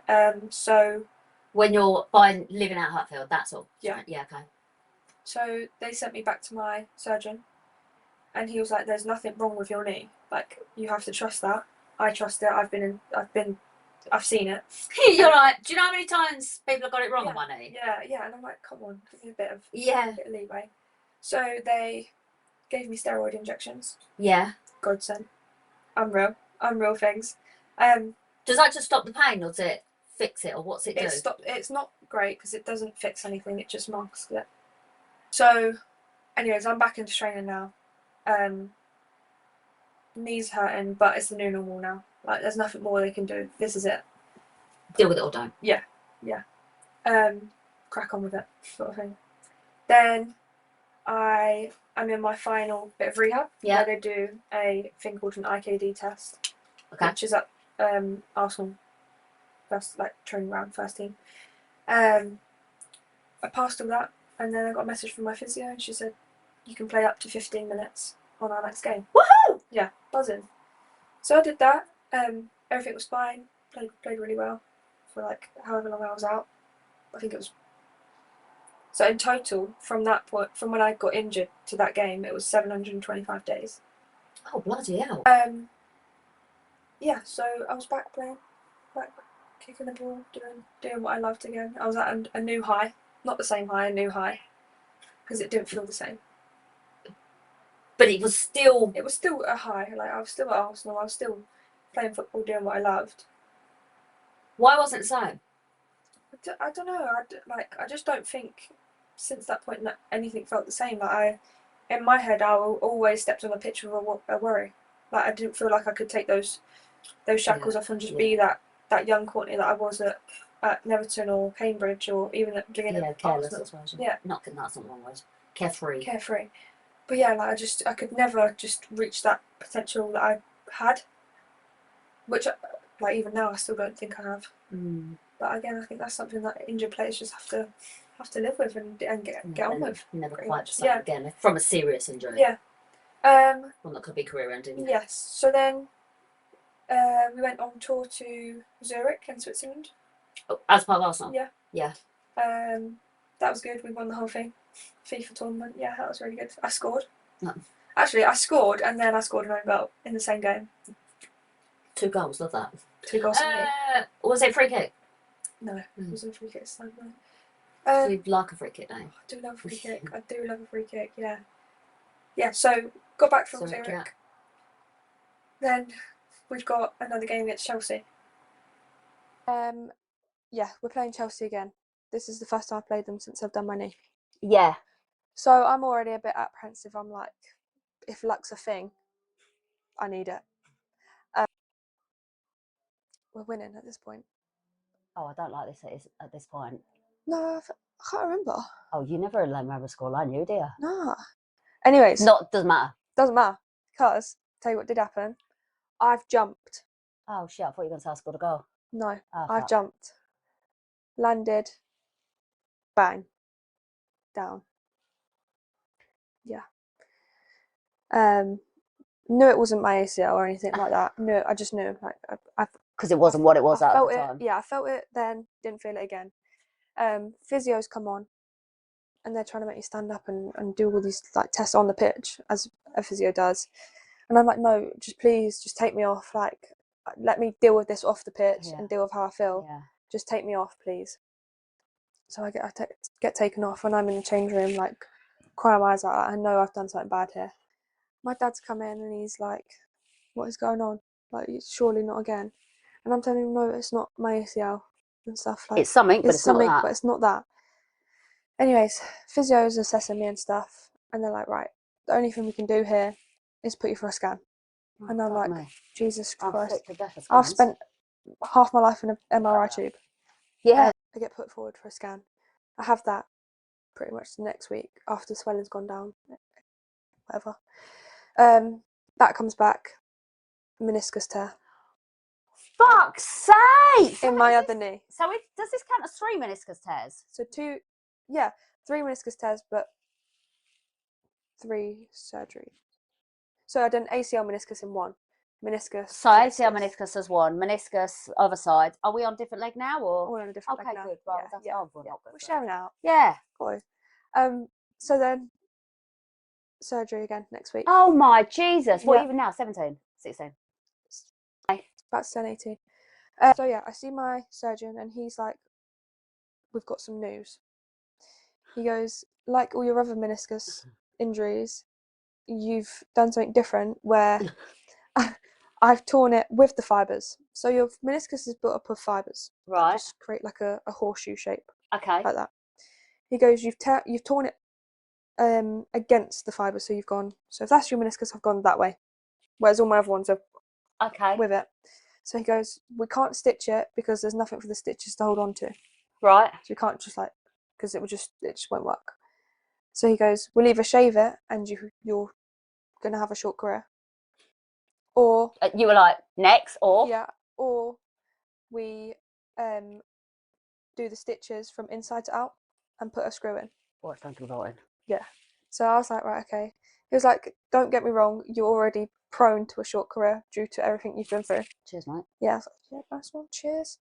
So when you're living out Hatfield, that's all. Yeah. Yeah, okay. So they sent me back to my surgeon and he was like, there's nothing wrong with your knee. Like, you have to trust that. I trust it. I've seen it. You're like, do you know how many times people have got it wrong on my knee? Yeah, and I'm like, come on, give me a bit of leeway. So they gave me steroid injections. Yeah. Godsend. Unreal things. Does that just stop the pain, or does it fix it, or what's it do? It's not great because it doesn't fix anything. It just masks it. So, anyways, I'm back into training now. Knees hurting, but it's the new normal now. Like, there's nothing more they can do. This is it. Deal with it or don't. Crack on with it, sort of thing. Then I'm in my final bit of rehab. Yeah. Where they do a thing called an IKD test, Okay. which is at Arsenal first, like, training ground, first team. I passed all that, and then I got a message from my physio, and she said, "You can play up to 15 minutes on our next game." Woohoo! Yeah, buzzing. So I did that. Everything was fine. Played really well for like however long I was out. I think it was. So in total, from that point, from when I got injured to that game, it was 725 days. Oh, bloody hell. Yeah, so I was back playing, back kicking the ball, doing what I loved again. I was at a new high, not the same high, a new high, because it didn't feel the same. But it was still a high. Like, I was still at Arsenal. I was still playing football, doing what I loved. Why wasn't it the same? I don't know. I just don't think since that point that anything felt the same. Like, in my head, I always stepped on the pitch with a worry. Like, I didn't feel like I could take those shackles off and just be that young Courtney that I was at Neverton or Cambridge or even at the beginning of careless, Arsenal. I suppose. Yeah. That's not the wrong word. Carefree. But yeah, like, I could never just reach that potential that I had, which, like, even now I still don't think I have. But again, I think that's something that injured players just have to live with and get on with. Never quite the same again from a serious injury. Yeah. One that could be career ending. Yes. So then we went on tour to Zurich in Switzerland. Oh, as part of Arsenal? Yeah. Yeah. That was good. We won the whole thing. FIFA tournament. Yeah, that was really good. I scored. No. Actually, I scored and then I scored an own goal in the same game. 2 goals, love that. 2 goals for me. Was it free kick? No, it wasn't a free kick. You'd like a free kick, don't you? I do love a free kick. I do love a free kick, yeah. Yeah, so got back from Zurich. Yeah. Then we've got another game against Chelsea. Yeah, we're playing Chelsea again. This is the first time I've played them since I've done my knee. Yeah. So I'm already a bit apprehensive. I'm like, if luck's a thing, I need it. We're winning at this point. Oh, I don't like this at this point. No, I can't remember. Oh, you never remember a scoreline, you, do you? Nah. Anyways. Doesn't matter. Doesn't matter. Because, tell you what did happen. I've jumped. Oh, shit, I thought you were going to say I scored a goal. No, Oh, I've jumped. Landed. Bang. Down. Yeah. Knew it wasn't my ACL or anything like that. I just knew. Like, because it wasn't what it was at the time. Yeah, I felt it then, didn't feel it again. Physios come on and they're trying to make me stand up and do all these like tests on the pitch as a physio does. And I'm like, no, please take me off. Like, let me deal with this off the pitch and deal with how I feel. Yeah. Just take me off, please. So I get taken off and I'm in the change room, like, crying my eyes out. I know I've done something bad here. My dad's come in and he's like, what is going on? Like, surely not again. And I'm telling him, no, it's not my ACL and stuff. Like, it's something, but it's something, not that. But it's not that. Anyways, physio's assessing me and stuff, and they're like, right, the only thing we can do here is put you for a scan. Oh, and I'm like, Jesus Christ. I've spent half my life in an MRI tube. Yeah. I get put forward for a scan. I have that pretty much the next week after the swelling's gone down. Whatever. That comes back. Meniscus tear. Fuck's sake! In my other knee. So does this count as 3 meniscus tears? So 3 meniscus tears, but 3 surgery. So I done ACL meniscus in 1. Meniscus. So ACL meniscus as 1, meniscus other side. Are we on different leg now, or? We're on a different leg now. Okay, good. Well, that's yeah. we're not good. We're sharing out. Yeah. Boy. So then surgery again next week. Oh my Jesus! What even now? 17, 16. About 18. So yeah, I see my surgeon and he's like, we've got some news. He goes, like all your other meniscus injuries, you've done something different where I've torn it with the fibres. So your meniscus is built up of fibres. Right. Just create like a horseshoe shape. Okay. Like that. He goes, you've torn it against the fibres, so you've gone. So if that's your meniscus, I've gone that way. Whereas all my other ones are with it. So he goes, we can't stitch it because there's nothing for the stitches to hold on to. Right. So we can't just because it just won't work. So he goes, we'll either shave it and you're gonna have a short career, or You were like, next, or or we do the stitches from inside to out and put a screw in. what's that about? Yeah. So I was like, right, okay. He was like, don't get me wrong, you're already prone to a short career due to everything you've been through. Cheers, mate. Yeah, I was like, yeah, nice one, cheers.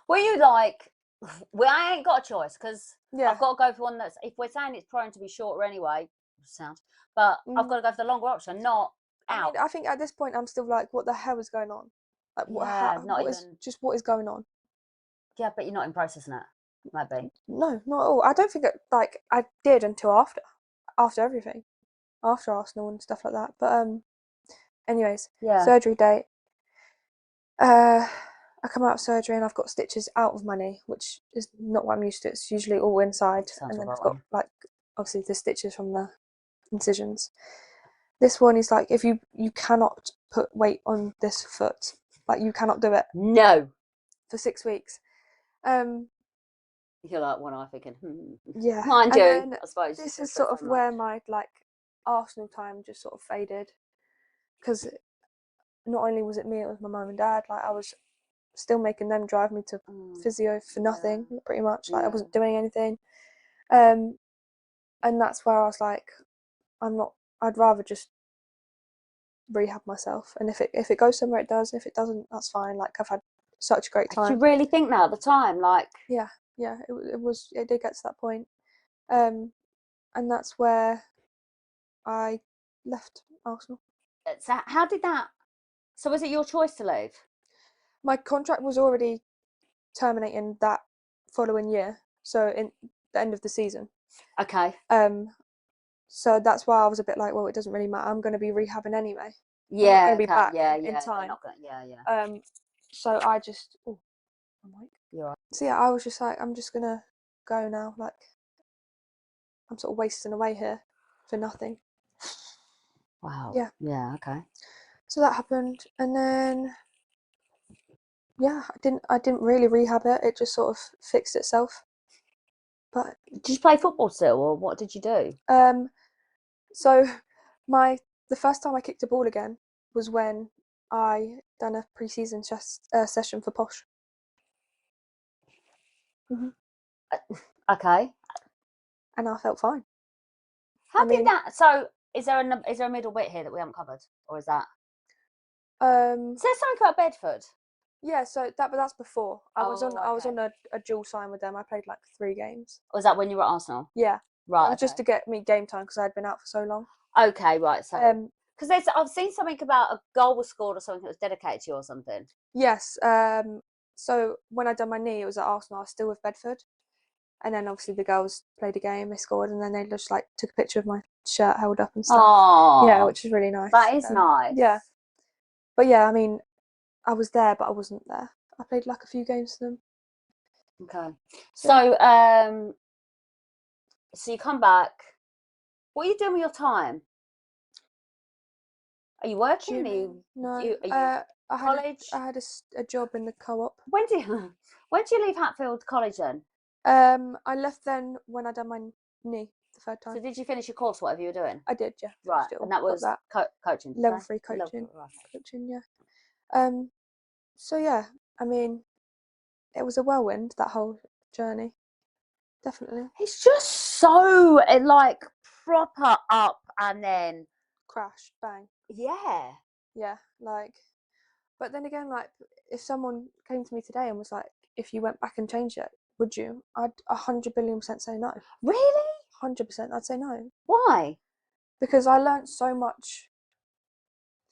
Were you like, well, I ain't got a choice because Yeah. I've got to go for one that's, if we're saying it's prone to be shorter anyway, but I've got to go for the longer option, not out. I think at this point I'm still like, what the hell is going on? Like, what is going on? Yeah, but you're not in processing it, maybe. No, not at all. I don't think I did until after everything, after Arsenal and stuff like that. But anyways, surgery date. I come out of surgery and I've got stitches out of my knee, which is not what I'm used to. It's usually all inside, and then I've got like obviously the stitches from the incisions. This one is like, if you cannot put weight on this foot, like you cannot do it. No. For 6 weeks. You're like one eye thinking, yeah. Mind you, I suppose this is sort of where my like Arsenal time just sort of faded, because not only was it me, it was my mum and dad. Like I was still making them drive me to physio for nothing, pretty much. Like I wasn't doing anything, and that's where I was like, I'd rather just rehab myself, and if it goes somewhere, it does. If it doesn't, that's fine. Like I've had such a great time. Did you really think that at the time? Like, yeah, it did get to that point, and that's where I left Arsenal. so how did that? So was it your choice to leave? My contract was already terminating that following year, so in the end of the season. Okay. So that's why I was a bit like, well, it doesn't really matter. I'm going to be rehabbing anyway. Yeah. I'm not going to be back in time. Yeah. So I just. Oh, I'm like. You're right. So yeah, I was just like, I'm just gonna go now. Like, I'm sort of wasting away here for nothing. Wow. Yeah. Yeah. Okay. So that happened, and then yeah, I didn't really rehab it. It just sort of fixed itself. But did you play football still, or what did you do? So the first time I kicked a ball again was when I done a pre-season session for Posh. Okay. And I felt fine. How did that? So is there a middle bit here that we haven't covered, or is that? Is there something about Bedford? Yeah, so that's before. I was on a dual sign with them. I played like 3 games. Was that when you were at Arsenal? Yeah. Right. It was just to get me game time because I'd been out for so long. Okay, right. So because I've seen something about a goal was scored or something that was dedicated to you or something. Yes. So when I done my knee, it was at Arsenal. I was still with Bedford, and then obviously the girls played a game, they scored, and then they just like took a picture of my shirt held up and stuff. Oh. Yeah, which is really nice. That is nice. Yeah. But yeah, I mean, I was there, but I wasn't there. I played like a few games for them. Okay. So you come back. What are you doing with your time? Are you working? No. College? I had a job in the co-op. When do you leave Hatfield College then? I left then when I done my knee the 3rd time. So did you finish your course, whatever you were doing? I did, yeah. Right, and that was coaching. Level 3 coaching. Coaching, yeah. So yeah, I mean, it was a whirlwind, that whole journey. Definitely. It's just so like proper up and then crash, bang. Yeah. Yeah, like, but then again, like, if someone came to me today and was like, if you went back and changed it, would you? I'd 100 billion% say no. Really? 100%, I'd say no. Why? Because I learned so much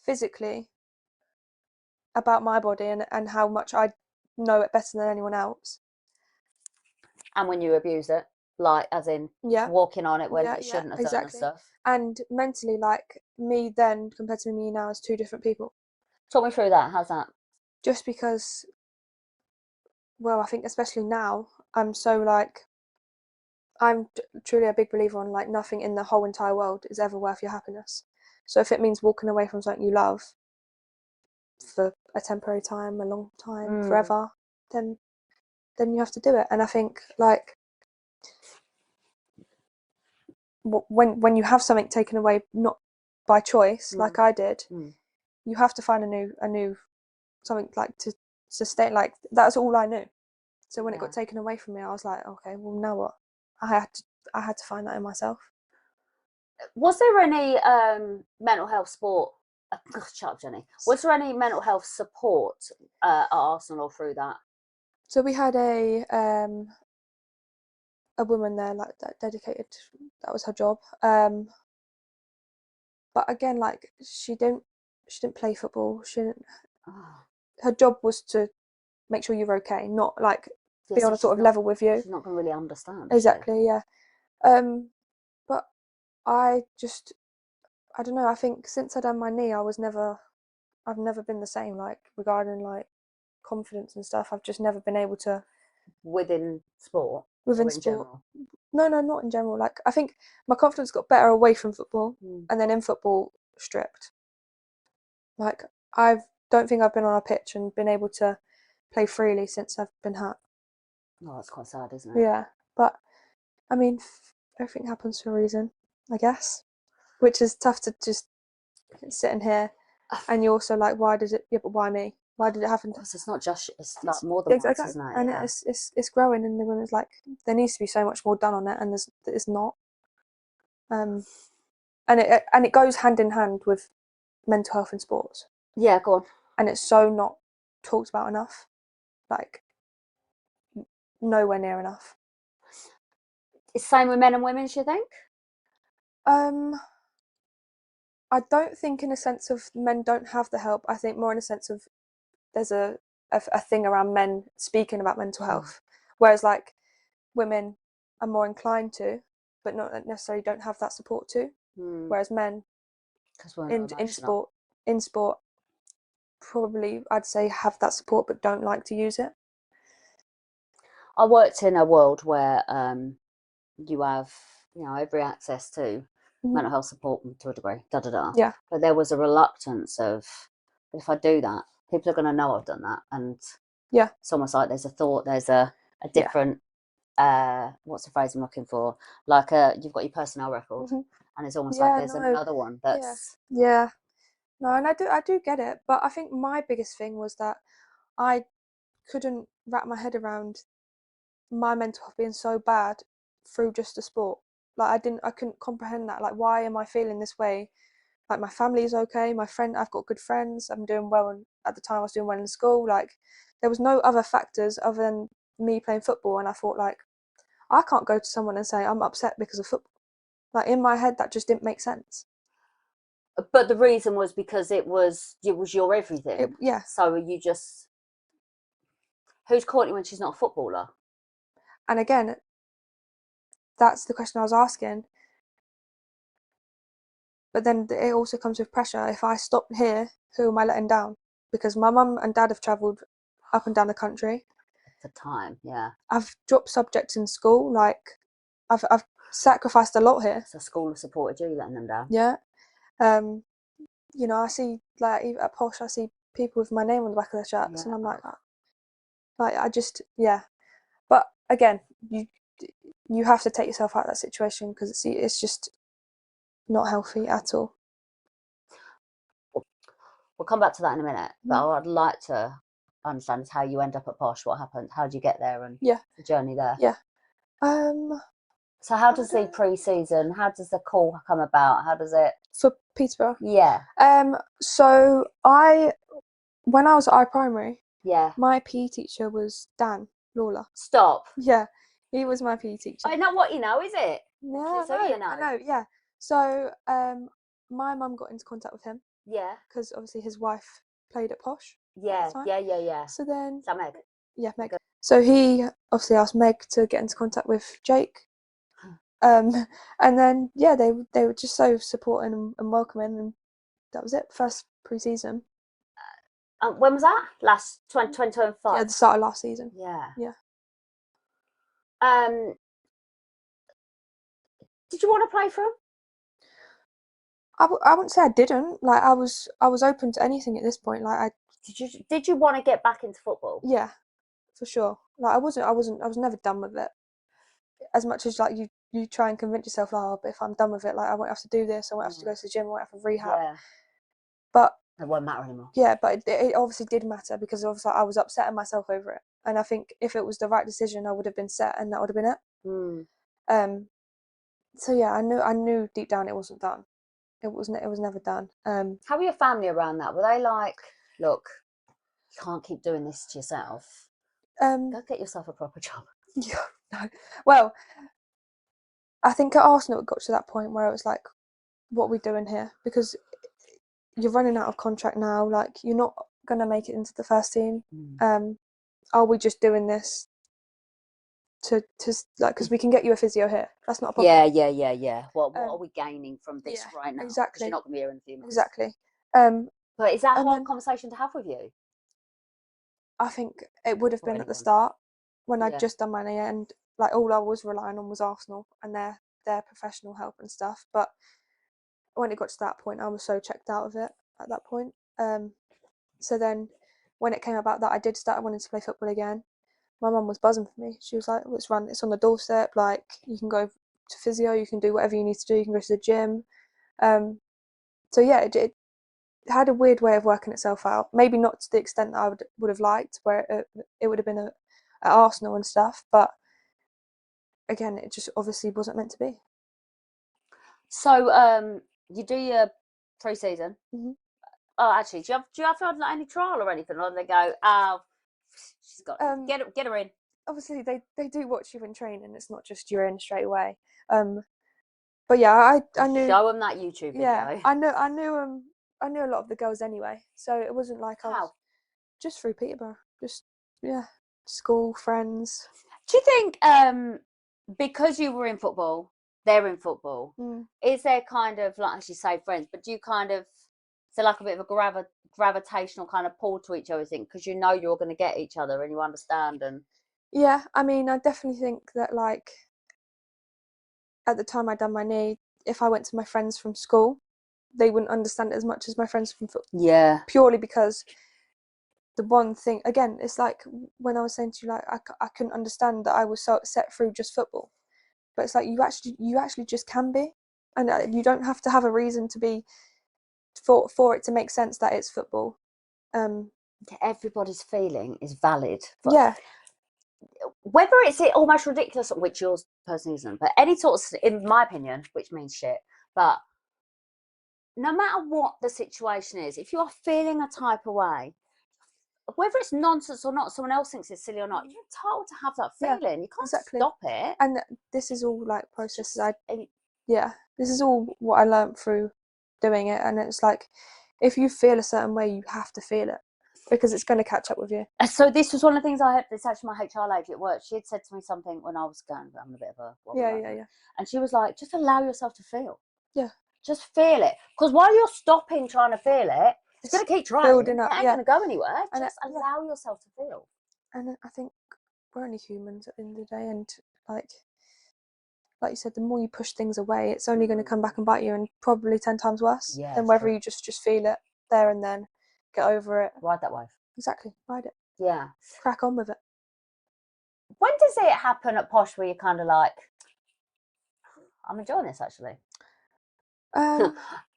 physically about my body and how much I know it better than anyone else. And when you abuse it, like, as in walking on it when it shouldn't have done and stuff. And mentally, like, me then compared to me now is 2 different people. Talk me through that. How's that? Just because, well, I think especially now, I'm so like, I'm truly a big believer on like nothing in the whole entire world is ever worth your happiness. So if it means walking away from something you love, for a temporary time, a long time, forever, then you have to do it. And I think like when you have something taken away not by choice, like I did, you have to find a new something like to sustain. Like that's all I knew. So when it got taken away from me, I was like, okay, well now what? I had to find that in myself. Was there any mental health support? Shut up, Jenny. Was there any mental health support at Arsenal or through that? So we had a woman there like that dedicated. That was her job. But again, like she didn't play football. She didn't. Her job was to make sure you're okay, not like be on a sort of level with you. She's not going to really understand. Exactly, yeah. But I don't know. I think since I done my knee, I've never been the same. Like regarding like confidence and stuff, I've just never been able to. Within sport. Within sport. No, not in general. Like I think my confidence got better away from football, and then in football stripped. Like I don't think I've been on a pitch and been able to play freely since I've been hurt. Oh, that's quite sad, isn't it? Yeah, but I mean, everything happens for a reason, I guess. Which is tough to just sit in here, and you're also like, why did it? Yeah, but why me? Why did it happen? Because it's not just. It's like more than once, isn't it? And it's growing, and the women's like there needs to be so much more done on it, and there's not. And it goes hand in hand with mental health in sports. Yeah, go on. And it's so not talked about enough, like nowhere near enough. It's the same with men and women, do you think? I don't think in a sense of men don't have the help. I think more in a sense of there's a thing around men speaking about mental health, whereas like women are more inclined to, but not necessarily don't have that support too. Whereas men in sport probably I'd say have that support but don't like to use it. I worked in a world where you have every access to mental health support to a degree, Yeah. But there was a reluctance of, if I do that, people are going to know I've done that, and it's almost like there's a thought, there's a different what's the phrase I'm looking for? Like you've got your personnel record, and it's almost like there's another one that's No, and I do get it, but I think my biggest thing was that I couldn't wrap my head around my mental health being so bad through just a sport. Like I couldn't comprehend that. Like, why am I feeling this way? Like my family's okay, I've got good friends, I'm doing well, and at the time I was doing well in school. Like there was no other factors other than me playing football, and I thought like I can't go to someone and say I'm upset because of football. Like in my head that just didn't make sense. But the reason was because it was your everything. So you just, who's Courtney when she's not a footballer? And again, that's the question I was asking. But then it also comes with pressure. If I stop here, who am I letting down? Because my mum and dad have travelled up and down the country. For time, yeah. I've dropped subjects in school. Like I've sacrificed a lot here. So school have supported you letting them down. Yeah. I see like even at Posh, I see people with my name on the back of their shirts, and I'm like I just But again, you have to take yourself out of that situation because it's just not healthy at all. We'll come back to that in a minute, but I'd like to understand how you end up at Posh. What happened? How did you get there, and the journey there? Yeah. So how does the pre-season? How does the call come about? How does it for Peterborough? Yeah. So when I was at primary, my PE teacher was Dan Lawler. Stop. Yeah, he was my PE teacher. I know what you know, is it? Yeah, I know. Yeah. So my mum got into contact with him. Yeah. Because obviously his wife played at Posh. Yeah. So then. Is that Meg? Yeah, Meg. So he obviously asked Meg to get into contact with Jake. And then they were just so supporting and welcoming, and that was it. First pre-season. When was that? Last 2025. Yeah, the start of last season. Yeah. Yeah. Did you want to play for him? I wouldn't say I didn't. Like I was open to anything at this point. Like Did you want to get back into football? Yeah, for sure. Like I was never done with it. As much as like you try and convince yourself, like, oh, but if I'm done with it, like I won't have to do this, I won't have to go to the gym, I won't have to rehab. Yeah. But It won't matter anymore. yeah, but it obviously did matter because obviously I was upsetting myself over it, and I think if it was the right decision, I would have been set, and that would have been it. So yeah, I knew deep down it wasn't done. It was never done. How were your family around that? Were they like, look, you can't keep doing this to yourself. Go get yourself a proper job. Yeah, no. Well, I think at Arsenal it got to that point where it was like, what are we doing here? Because you're running out of contract now. Like you're not gonna make it into the first team. Are we just doing this to like because we can get you a physio here? That's not a problem. Yeah. What are we gaining from this right now? Exactly. You're not gonna be here in a few months. Exactly. But is that a hard conversation to have with you? I think it would have been at the start when I'd just done my knee, and like all I was relying on was Arsenal and their professional help and stuff. But when it got to that point, I was so checked out of it at that point. So then when it came about that I did start wanting to play football again, my mum was buzzing for me. She was like, it's on the doorstep, like you can go to physio, you can do whatever you need to do, you can go to the gym. So yeah, it had a weird way of working itself out. Maybe not to the extent that I would have liked, where it would have been at Arsenal and stuff. But again, it just obviously wasn't meant to be. So you do your pre-season. Mm-hmm. Oh, actually, do you have like, any trial or anything? Or they go, oh, she's got get her in. Obviously, they do watch you in training. It's not just you're in straight away. But yeah, I knew. Show them that YouTube video. Yeah, I knew a lot of the girls anyway, so it wasn't like I was just through Peterborough, just school friends. Do you think because you were in football, they're in football, is there kind of like, as you say, friends, but do you kind of like a bit of a gravitational kind of pull to each other, think, because you know you're going to get each other and you understand? And yeah, I mean, I definitely think that like at the time I'd done my knee, if I went to my friends from school, they wouldn't understand it as much as my friends from football. Yeah, purely because the one thing, again, it's like when I was saying to you, like I couldn't understand that I was so upset through just football, but it's like you actually just can be, and you don't have to have a reason to be for it to make sense that it's football. Everybody's feeling is valid. Yeah, whether it's almost ridiculous, which yours personally isn't, but any sort of, in my opinion, which means shit, but no matter what the situation is, if you are feeling a type of way, whether it's nonsense or not, someone else thinks it's silly or not, you're entitled to have that feeling. You can't stop it. And this is all like processes. This is all what I learned through doing it, and it's like if you feel a certain way, you have to feel it because it's going to catch up with you. So this was one of the things I had. This actually my HR lady at work. She had said to me something when I was going. I'm a bit of a yeah. And she was like, just allow yourself to feel. Yeah. Just feel it, because while you're stopping trying to feel it, it's going to keep trying. Building up. It ain't going to go anywhere. And just allow yourself to feel. And I think we're only humans at the end of the day, and like you said, the more you push things away, it's only going to come back and bite you, and probably 10 times worse than whether you just feel it there and then, get over it. Ride that wave. Exactly, ride it. Yeah. Crack on with it. When does it happen at Posh where you're kind of like, I'm enjoying this actually?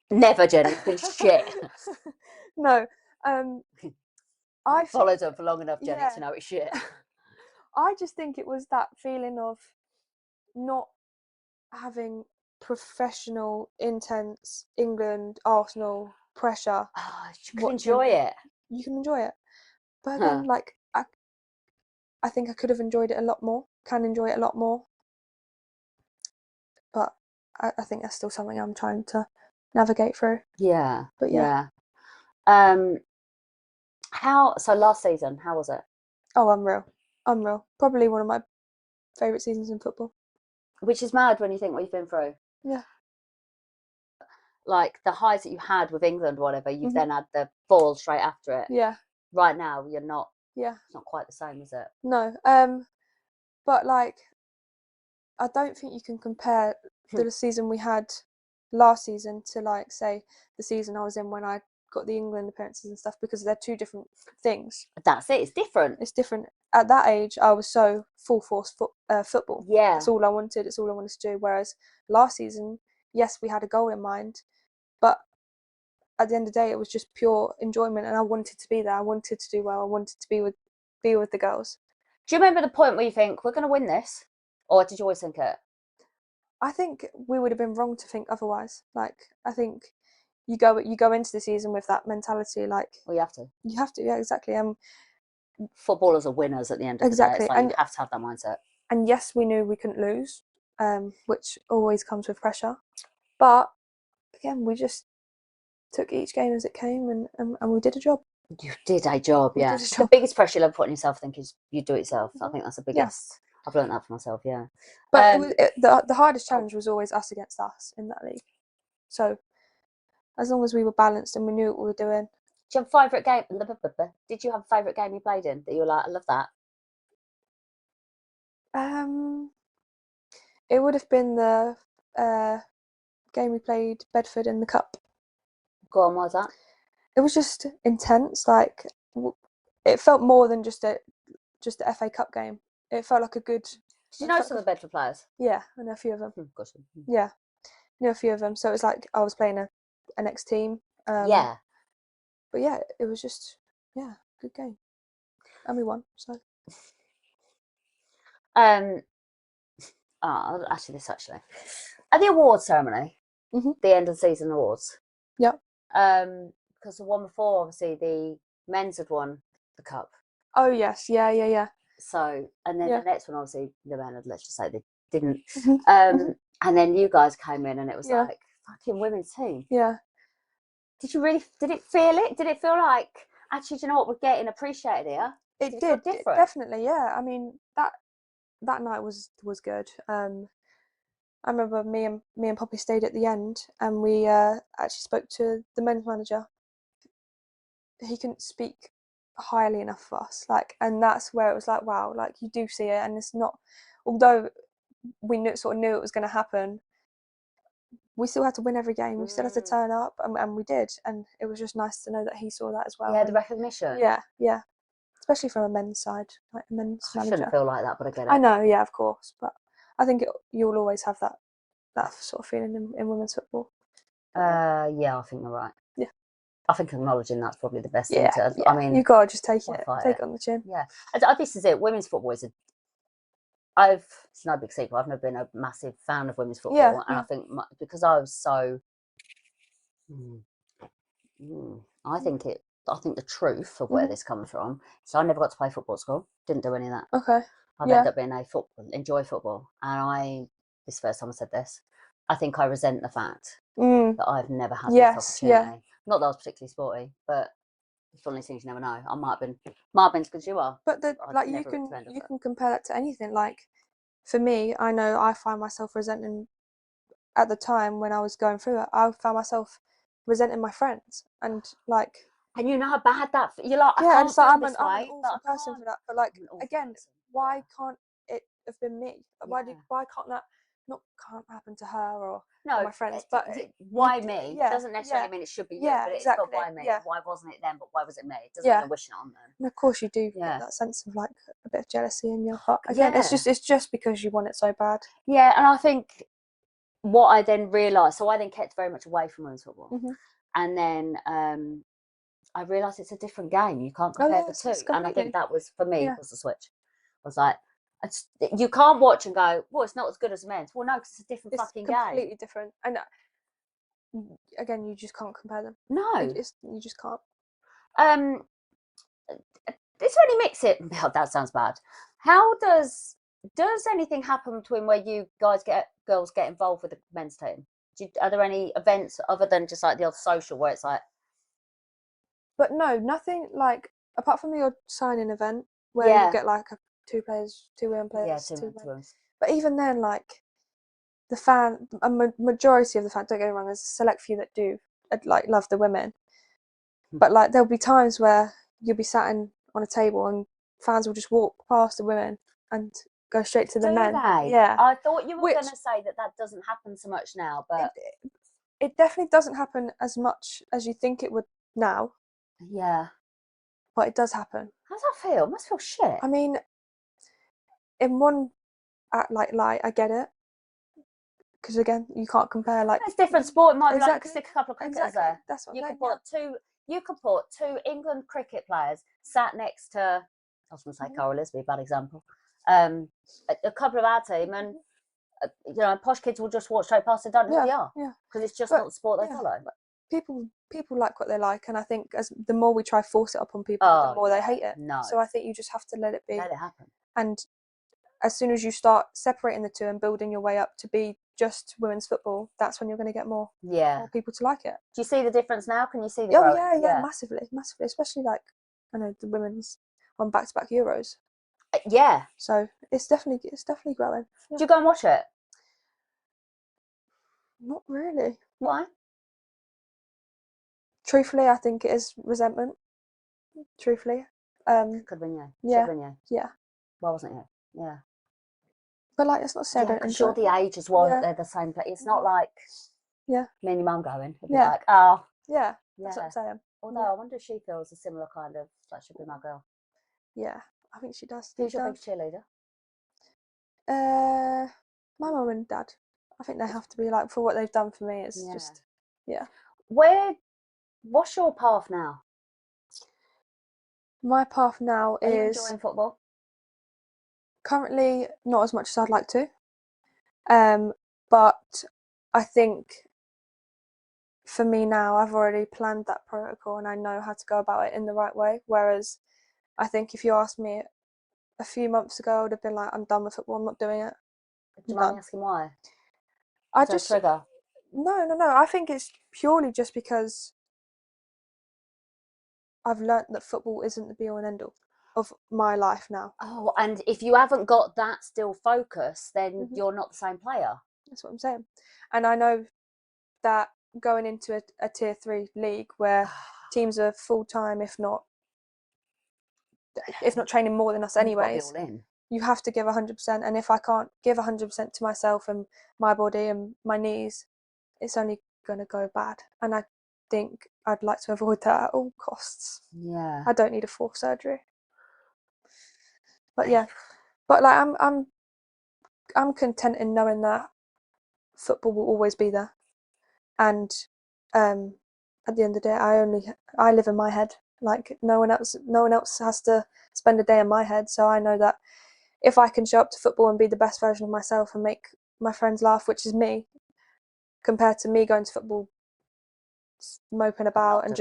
Never, Jenny. It's been shit. No. I followed her for long enough, Jenny, to know it's shit. I just think it was that feeling of not having professional, intense England, Arsenal pressure. You can enjoy it. You can enjoy it. But then, like, I think I could have enjoyed it a lot more. Can enjoy it a lot more. But I think that's still something I'm trying to navigate through. Yeah. But yeah. So last season, how was it? Oh, unreal. Probably one of my favourite seasons in football. Which is mad when you think what you've been through. Yeah. Like the highs that you had with England, whatever, you've then had the fall straight after it. Yeah. Right now, you're not. Yeah. It's not quite the same, is it? No. But like, I don't think you can compare the season we had last season to, like, say, the season I was in when I got the England appearances and stuff, because they're two different things. That's it. It's different. It's different. At that age, I was so full force football. Yeah. That's all I wanted. It's all I wanted to do. Whereas last season, yes, we had a goal in mind, but at the end of the day, it was just pure enjoyment, and I wanted to be there. I wanted to do well. I wanted to be with the girls. Do you remember the point where you think we're going to win this, or did you always think it? I think we would have been wrong to think otherwise. Like, I think you go into the season with that mentality. Like, Well, you have to. You have to, yeah, exactly. Footballers are winners at the end of Exactly. the day. It's like you have to have that mindset. And yes, we knew we couldn't lose, which always comes with pressure. But again, we just took each game as it came, and we did a job. You did a job, We yeah. did a The job. biggest pressure you'll ever put on yourself, I think, is you do it yourself. I think that's the biggest. I've learned that for myself, yeah. But the hardest challenge was always us against us in that league. So as long as we were balanced and we knew what we were doing. Do you have a favourite game? Did you have a favourite game you played in that you were like, I love that? It would have been the game we played Bedford in the cup. Go on, why was that? It was just intense. Like, it felt more than just the FA Cup game. It felt like a good. Did you know some of the Bedford players? Yeah, I know a few of them. Gosh. Yeah, I know a few of them. So it was like I was playing an ex team. Yeah. But yeah, it was just good game, and we won. So. Actually, at the awards ceremony, the end of the season awards. Yeah. Because the one before, obviously, the men's had won the cup. Oh yes, yeah. So, and then the next one, obviously, the men had, let's just say they didn't. Mhm. And then you guys came in, and it was Yeah. like fucking women's team. Yeah. Did it feel it? Did it feel like, actually, do you know what, we're getting appreciated here? It did, definitely, yeah. I mean, that night was good. I remember me and Poppy stayed at the end, and we actually spoke to the men's manager. He couldn't speak highly enough of us, like, and that's where it was like, wow, like, you do see it, and it's not, although we knew it was going to happen, we still had to win every game. We still had to turn up, and we did. And it was just nice to know that he saw that as well. Yeah, the recognition. Yeah. Especially from a men's side, like a men's manager. I shouldn't feel like that, but I get it. I know, yeah, of course. But I think you'll always have that sort of feeling in women's football. Yeah, I think you're right. Yeah. I think acknowledging that's probably the best thing to. Yeah. I mean, you gotta just take it on the chin. Yeah, this is it. Women's football is it's no big secret. I've never been a massive fan of women's football, and I think because I was so, I think the truth of where this comes from. So I never got to play football at school. Didn't do any of that. Okay. I've ended up being enjoy football, and this is the first time I said this. I think I resent the fact that I've never had this opportunity. Yeah. Not that I was particularly sporty, but it's one of these things you never know. I might have been because you are. But you can compare that to anything. Like, for me, I know I find myself resenting at the time when I was going through it. I found myself resenting my friends, and like. And you know how bad that you're like. Yeah, and so I'm an awful person for that. But like, again, why can't it have been me? Why can't that can't happen to her or my friends? But why me? Doesn't necessarily mean it should be you, but it's but why me? Why wasn't it them? But why was it me? It doesn't mean I'm wishing it on them. And of course you do get that sense of like a bit of jealousy in your heart. Again, it's just because you want it so bad. Yeah, and I think what I then realised, so I then kept very much away from women's football, and then I realised it's a different game. You can't compare the two, and I think that was for me was the switch. I was like, you can't watch and go, well, it's not as good as men's. Well, no, because it's a different fucking game. It's completely different, and again, you just can't compare them. No, you just can't. Is there any mix it? Oh, that sounds bad. How does anything happen between where you girls get involved with the men's team? Are there any events other than just like the old social where it's like? But no, nothing like apart from your signing event where you get like two women players. Yeah, two men. But even then, like a majority of the fans, don't get me wrong, there's a select few that do like love the women. But like there'll be times where you'll be sat on a table and fans will just walk past the women and go straight to the men. Yeah. I thought you were going to say that doesn't happen so much now, but it definitely doesn't happen as much as you think it would now, Yeah. but it does happen. How does that feel? It must feel shit. I mean, in one light, I get it, because again, you can't compare like. It's different sport. It might be like Exactly. stick a couple of cricketers Exactly. there. That's what You I'm could saying, put two. You could put two England cricket players sat next to. I was going to say Cara Lisby, bad example. A couple of our team, and you know, posh kids will just walk straight past and don't know who they are because it's just not the sport they follow. People like what they like, and I think as the more we try force it upon people, the more they hate it. No. So I think you just have to let it be. Let it happen. And as soon as you start separating the two and building your way up to be just women's football, that's when you're going to get more people to like it. Do you see the difference now? Can you see the growth? Yeah, massively, especially like I know the women's on back-to-back Euros. Yeah. So it's definitely growing. Yeah. Do you go and watch it? Not really. Why? Truthfully, I think it is resentment. Truthfully. Could have been you. Yeah. Should have been you. Yeah. Why wasn't you? Yeah. But like, it's not said. Yeah, because you're the age as well. They're the same. It's not like me and your mum going. It'd be like, oh. Yeah. That's what I'm saying. Although I wonder if she feels a similar kind of that should be my girl. Yeah, I think she does. Who's your biggest cheerleader? My mum and dad. I think they have to be, like, for what they've done for me. It's just What's your path now? My path now Are you is enjoying football? Currently not as much as I'd like to. But I think for me now, I've already planned that protocol and I know how to go about it in the right way. Whereas I think if you asked me a few months ago, I would have been like, I'm done with football, I'm not doing it. Do you mind me asking why? I Is there a just trigger? No. I think it's purely just because I've learnt that football isn't the be all and end all of my life now. Oh, and if you haven't got that still focus, then you're not the same player. That's what I'm saying. And I know that going into a tier 3 league where teams are full time, if not training more than us anyways, you have to give 100%. And if I can't give 100% to myself and my body and my knees, it's only going to go bad. And I think I'd like to avoid that at all costs. Yeah. I don't need a 4th surgery. But yeah, but like I'm content in knowing that football will always be there. And at the end of the day, I live in my head. Like no one else has to spend a day in my head. So I know that if I can show up to football and be the best version of myself and make my friends laugh, which is me, compared to me going to football moping about and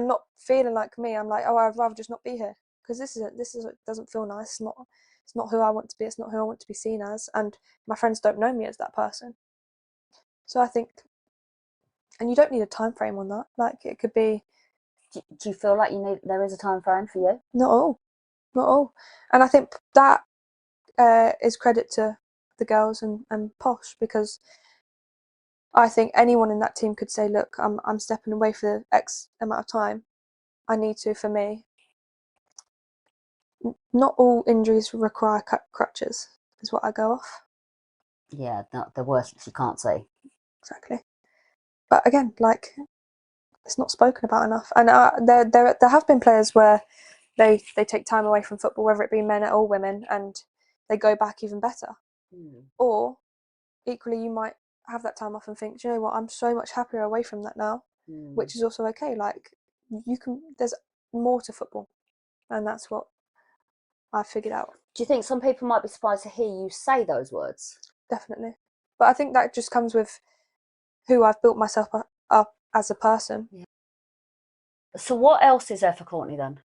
not feeling like me, I'm like, oh, I'd rather just not be here because this doesn't feel nice. It's not who I want to be. It's not who I want to be seen as, and my friends don't know me as that person. So I think, and you don't need a time frame on that. Like it could be. Do you feel like there is a time frame for you? Not all, and I think that is credit to the girls and Posh, because I think anyone in that team could say, look, I'm stepping away for X amount of time. I need to, for me. Not all injuries require crutches, is what I go off. Yeah, the worst you can't see. Exactly. But again, like, it's not spoken about enough. And there have been players where they take time away from football, whether it be men or women, and they go back even better. Or equally, you might have that time off and think, do you know what, I'm so much happier away from that now, which is also okay. Like, there's more to football, and that's what I've figured out. Do you think some people might be surprised to hear you say those words? Definitely. But I think that just comes with who I've built myself up as a person. Yeah. So what else is there for Courtney then?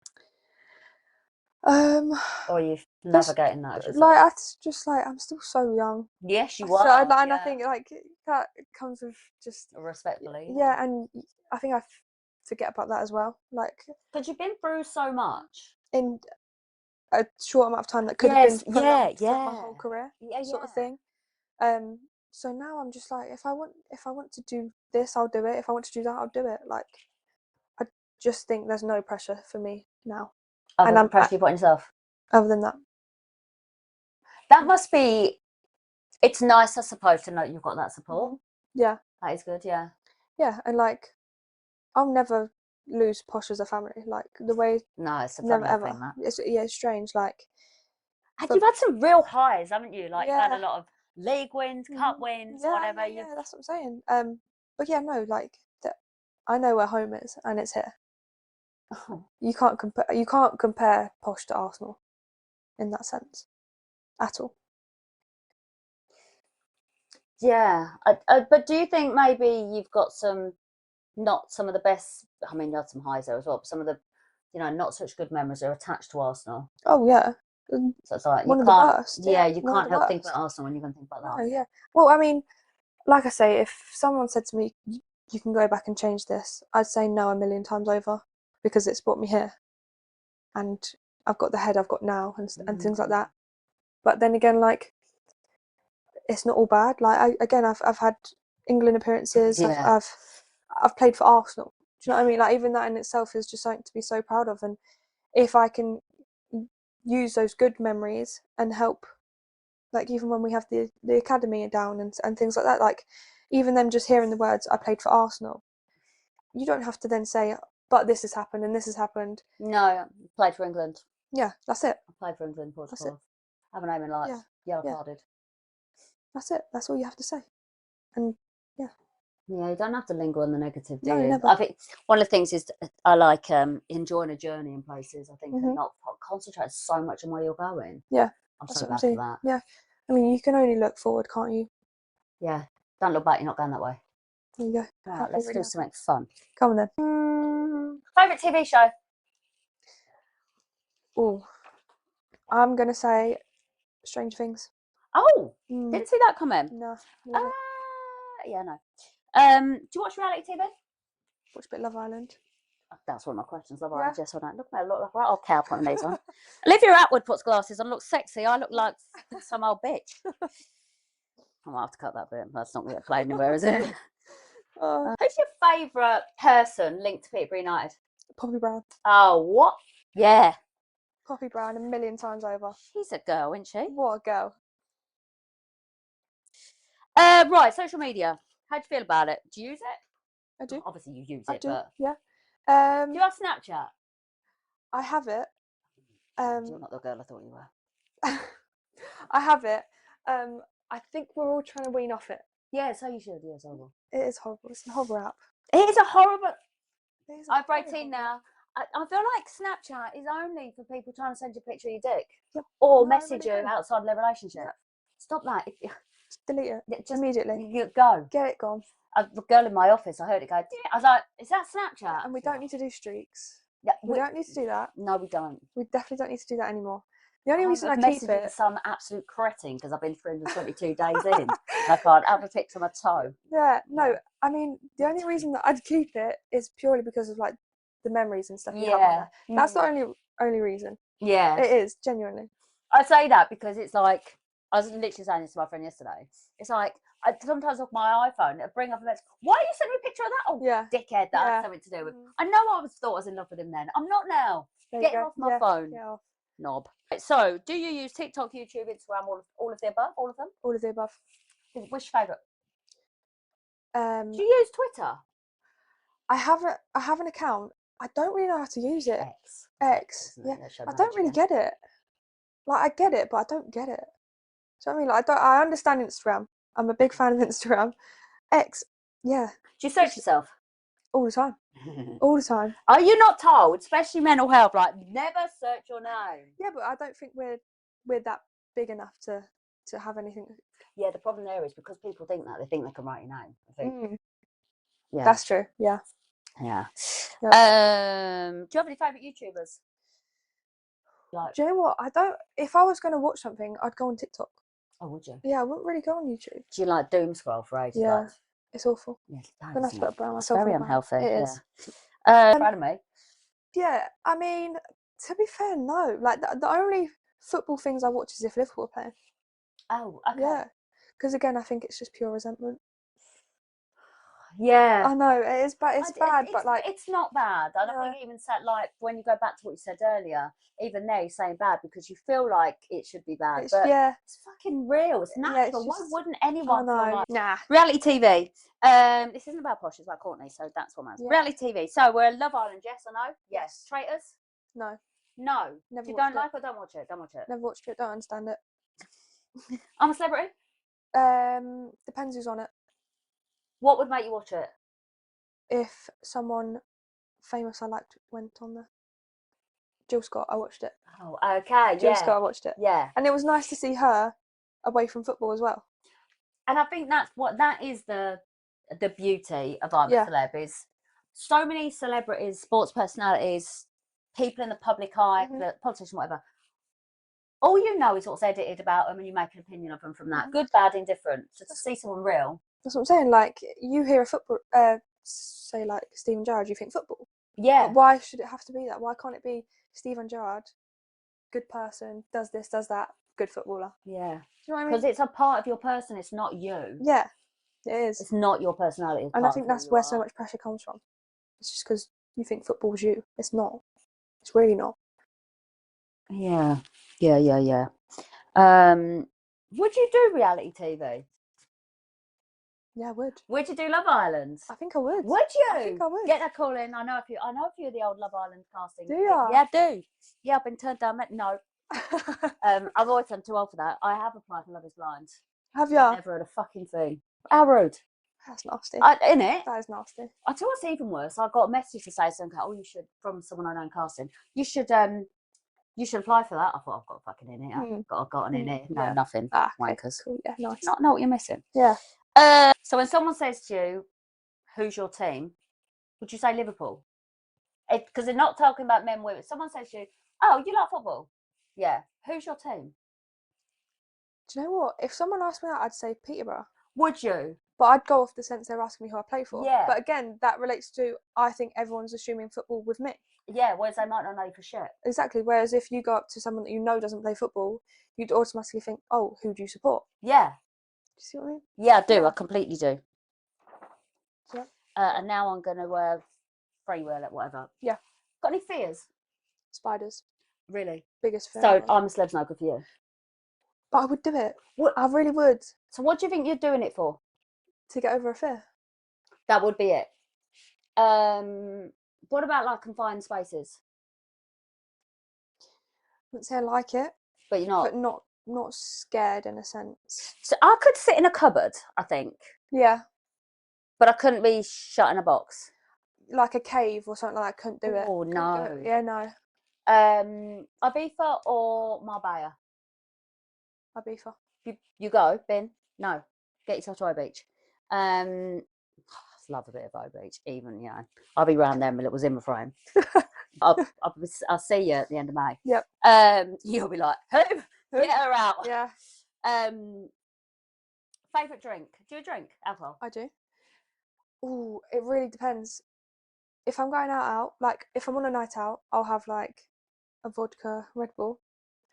Or are you navigating that? I'm still so young. Yes, you are. And I think like that comes with just respectfully. Yeah, and I think I forget about that as well. Like, because you've been through so much in a short amount of time that could have been prolonged throughout my whole career, sort of thing. So now I'm just like, if I want to do this, I'll do it. If I want to do that, I'll do it. Like, I just think there's no pressure for me now. Other than pressure you put on yourself? Other than that. That must be, it's nice, I suppose, to know you've got that support. Yeah. That is good, yeah. Yeah, and like, I'll never lose Posh as a family. Like the way, No, it's a never funny ever. thing, that. It's strange. Like, And but you've had some real highs, haven't you? Like, you've had yeah, a lot of league wins, cup wins, whatever. yeah, that's what I'm saying. But yeah, no, like that. I know where home is, and it's here. You can't compare. You can't compare Posh to Arsenal, in that sense, at all. Yeah, but do you think maybe you've got not some of the best? I mean, you had some highs there as well, but some of the, not such good memories are attached to Arsenal. Oh yeah, So it's like one you of the can't, worst. yeah, you one of can't the help think worst. about Arsenal when you're going to think about that. No, yeah. Well, I mean, like I say, if someone said to me, "You can go back and change this," I'd say no a million times over, because it's brought me here, and I've got the head I've got now, and things like that. But then again, like, it's not all bad. Like, I've had England appearances. Yeah. I've played for Arsenal. Do you know what I mean? Like, even that in itself is just something to be so proud of. And if I can use those good memories and help, like, even when we have the academy down and things like that, like, even them just hearing the words "I played for Arsenal," you don't have to then say, "But this has happened and this has happened." No, I played for England. Yeah, that's it. I played for England, That's it. Portugal. I have a name in lights. Yeah, Yellow yeah. carded. That's it. That's all you have to say. And yeah. Yeah, you don't have to linger on the negative, do No, you? never. I think one of the things is I like enjoying a journey in places. I think and Mhm. not concentrate so much on where you're going. Yeah, I'm that's so what I'm glad for saying. that. Yeah. I mean, you can only look forward, can't you? Yeah, don't look back. You're not going that way. There you go. All right, Happy, let's really do happy. something fun. Come on then. Favorite TV show? Oh, I'm gonna say Strange Things. Oh, Mm. didn't see that coming. No, never. Yeah, no. Do you watch reality TV? Watch a bit of Love Island. That's one of my questions. Love Yeah. Island, yes or no? Look, I look like right old cow putting these on. Olivia Atwood puts glasses on, looks sexy. I look like some old bitch. I might have to cut that bit. That's not going to get played anywhere, is it? Who's your favourite person linked to Peterborough United? Poppy Brown. Oh, what? Yeah. Poppy Brown 1,000,000 times over. She's a girl, isn't she? What a girl. Right, social media. How do you feel about it? Do you use it? I do. Obviously, you use I it, do. but Yeah. do you have Snapchat? I have it. You're not the girl I thought you were. I have it. I think we're all trying to wean off it. Yeah, so you should. Yeah, it's horrible. It is horrible. It's a horrible app. It is a horrible. It is a I'm very 18 horrible now. I feel like Snapchat is only for people trying to send you a picture of your dick Yep. or No, I message really you do. outside of their relationship. Yep. Stop that. Just delete it. Just immediately. You go. Get it gone. The girl in my office, I heard it go. I was like, "Is that Snapchat?" And we don't need to do streaks. Yeah, We don't need to do that. No, we don't. We definitely don't need to do that anymore. The only reason I keep messaging it. some absolute cretin because I've been 322 days in. I can't have a picture of my toe. Yeah, no. I mean, the only reason that I'd keep it is purely because of like the memories and stuff you have on there. That's the only reason. Yeah, it is genuinely. I say that because it's like I was literally saying this to my friend yesterday. It's like I sometimes off my iPhone it'll bring up a message. Why are you sending me a picture of that? Oh, Yeah. dickhead! That Yeah. has something to do with. I know I thought I was in love with him then. I'm not now. Get him off my phone. Get off. Knob. So, do you use TikTok, YouTube, Instagram, all of the above? All of them? All of the above. Which favourite? Do you use Twitter? I have an account. I don't really know how to use it. X. Yeah. I don't really get it. Like, I get it, but I don't get it. So I mean, like, I understand Instagram. I'm a big fan of Instagram. X. Yeah. Do you search yourself? All the time. All the time. Are you not told, especially mental health, like never search your name? Yeah, but I don't think we're that big enough to have anything. Yeah, the problem there is because people think that they think they can write your name. I think. Yeah, that's true. Yeah. Yeah. Yep. Do you have any favourite YouTubers? Like, do you know what? I don't. If I was going to watch something, I'd go on TikTok. Oh, would you? Yeah, I wouldn't really go on YouTube. Do you like doom scroll for ages? Yeah, like, it's awful. Yeah, Then I have to put around myself. It's very unhealthy. It Yeah. is. Proud of me. Yeah, I mean, to be fair, no. Like the only football things I watch is if Liverpool are playing. Oh, okay. Yeah, because again, I think it's just pure resentment. Yeah. I know it is, but it's bad. But like, it's not bad. And I Yeah. think even said like when you go back to what you said earlier, even there you're saying bad because you feel like it should be bad, it's but yeah, it's fucking real. It's Yeah, natural. it's Why just- wouldn't I anyone feel know. like Nah. reality TV? This isn't about Posh, it's about Courtney, so that's what matters. Yeah. Reality TV. So we're Love Island, yes or no? Yes. Traitors? No, No. Never If you watched don't it. like it, don't watch it. Don't watch it. never watched it. Don't understand it. I'm a Celebrity. Depends who's on it. What would make you watch it? If someone famous I liked went on there. Jill Scott, I watched it. Oh, okay, Jill yeah. Scott, I watched it. Yeah. And it was nice to see her away from football as well. And I think that is the beauty of I'm a Yeah. Celeb is so many celebrities, sports personalities, people in the public eye, Mhm. the politician, whatever. All you know is what's edited about them, and you make an opinion of them from that. Mhm. Good, bad, indifferent. So to see someone real, That's what I'm saying. Like, you hear a football, say like Steven Gerrard, you think football. yeah, But why should it have to be that? Why can't it be Steven Gerrard, good person, does this, does that, good footballer? yeah, Do you know what I mean? because it's a part of your person. It's not you. Yeah, it is. It's not your personality. It's And I part think of who that's you where are. so much pressure comes from. It's just because you think football's you. It's not. It's really not. Yeah. Would you do reality TV? Yeah, I would. Would you do Love Island? I think I would. Would you? I think I would. Get that call in. I know a few of the old Love Island casting. Do ya? Yeah, I do. Yeah, I've been turned down. No. I've always said I'm too old for that. I have applied for Love is Blind. Have ya? Never heard a fucking thing. How rude. That's nasty. Innit? That is nasty. I tell you what's even worse. I got a message to say something. Oh, you should, from someone I know in casting. You should apply for that. I thought I've got a fucking in here. Got an in here. No, Yeah. nothing. Okay. Wankers. Cool. Yeah, nice. Not know what you're missing. Yeah. So when someone says to you, "Who's your team?" Would you say Liverpool? Because they're not talking about men, women. Someone says to you, "Oh, you like football?" Yeah. Who's your team? Do you know what? If someone asked me that, I'd say Peterborough. Would you? But I'd go off the sense they're asking me who I play for. Yeah. But again, that relates to, I think everyone's assuming football with me. Yeah, whereas they might not know you for shit. Exactly. Whereas if you go up to someone that you know doesn't play football, you'd automatically think, oh, who do you support? Yeah. Do you see what I mean? Yeah, I do. Yeah. I completely do. Yeah. And now I'm going to free will it, whatever. Yeah. Got any fears? Spiders. Really? Biggest fear. So I'm a celeb's no good for you. But I would do it. What? I really would. So what do you think you're doing it for? To get over a fear. That would be it. What about like confined spaces? I wouldn't say I like it, But you're not. but not scared in a sense. So I could sit in a cupboard, I think, Yeah. but I couldn't be shut in a box. Like a cave or something like that, I couldn't do it. Oh, Couldn't do no. it. Yeah, no. Ibiza or Marbella? Ibiza. You go, Ben? No. Get yourself to O Beach. I love a bit of O Beach, even, you know. I'll be round there, my little Zimmer frame. I'll see you at the end of May. Yep. You'll be like, who? Get her out. Yeah, Favourite drink? Do you drink alcohol? I do. Ooh, it really depends. If I'm going out, like if I'm on a night out, I'll have like a vodka Red Bull.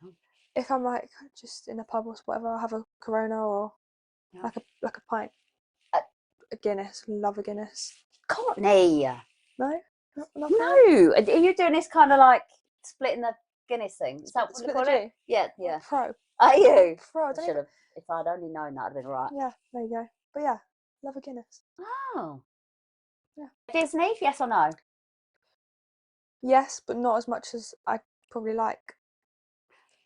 Oh. If I'm like just in a pub or whatever, I'll have a Corona or Yeah. like a pint. A Guinness. Love a Guinness. Courtney. No? Not No. Are you doing this kind of like splitting the Guinness thing? Is that what you Split call the it? G? Yeah, yeah. Pro. Are you? Pro. I I don't should even... have. If I'd only known that, I'd have been right. Yeah, there you go. But yeah, love a Guinness. Oh. Yeah. Disney, yes or no? Yes, but not as much as I probably like.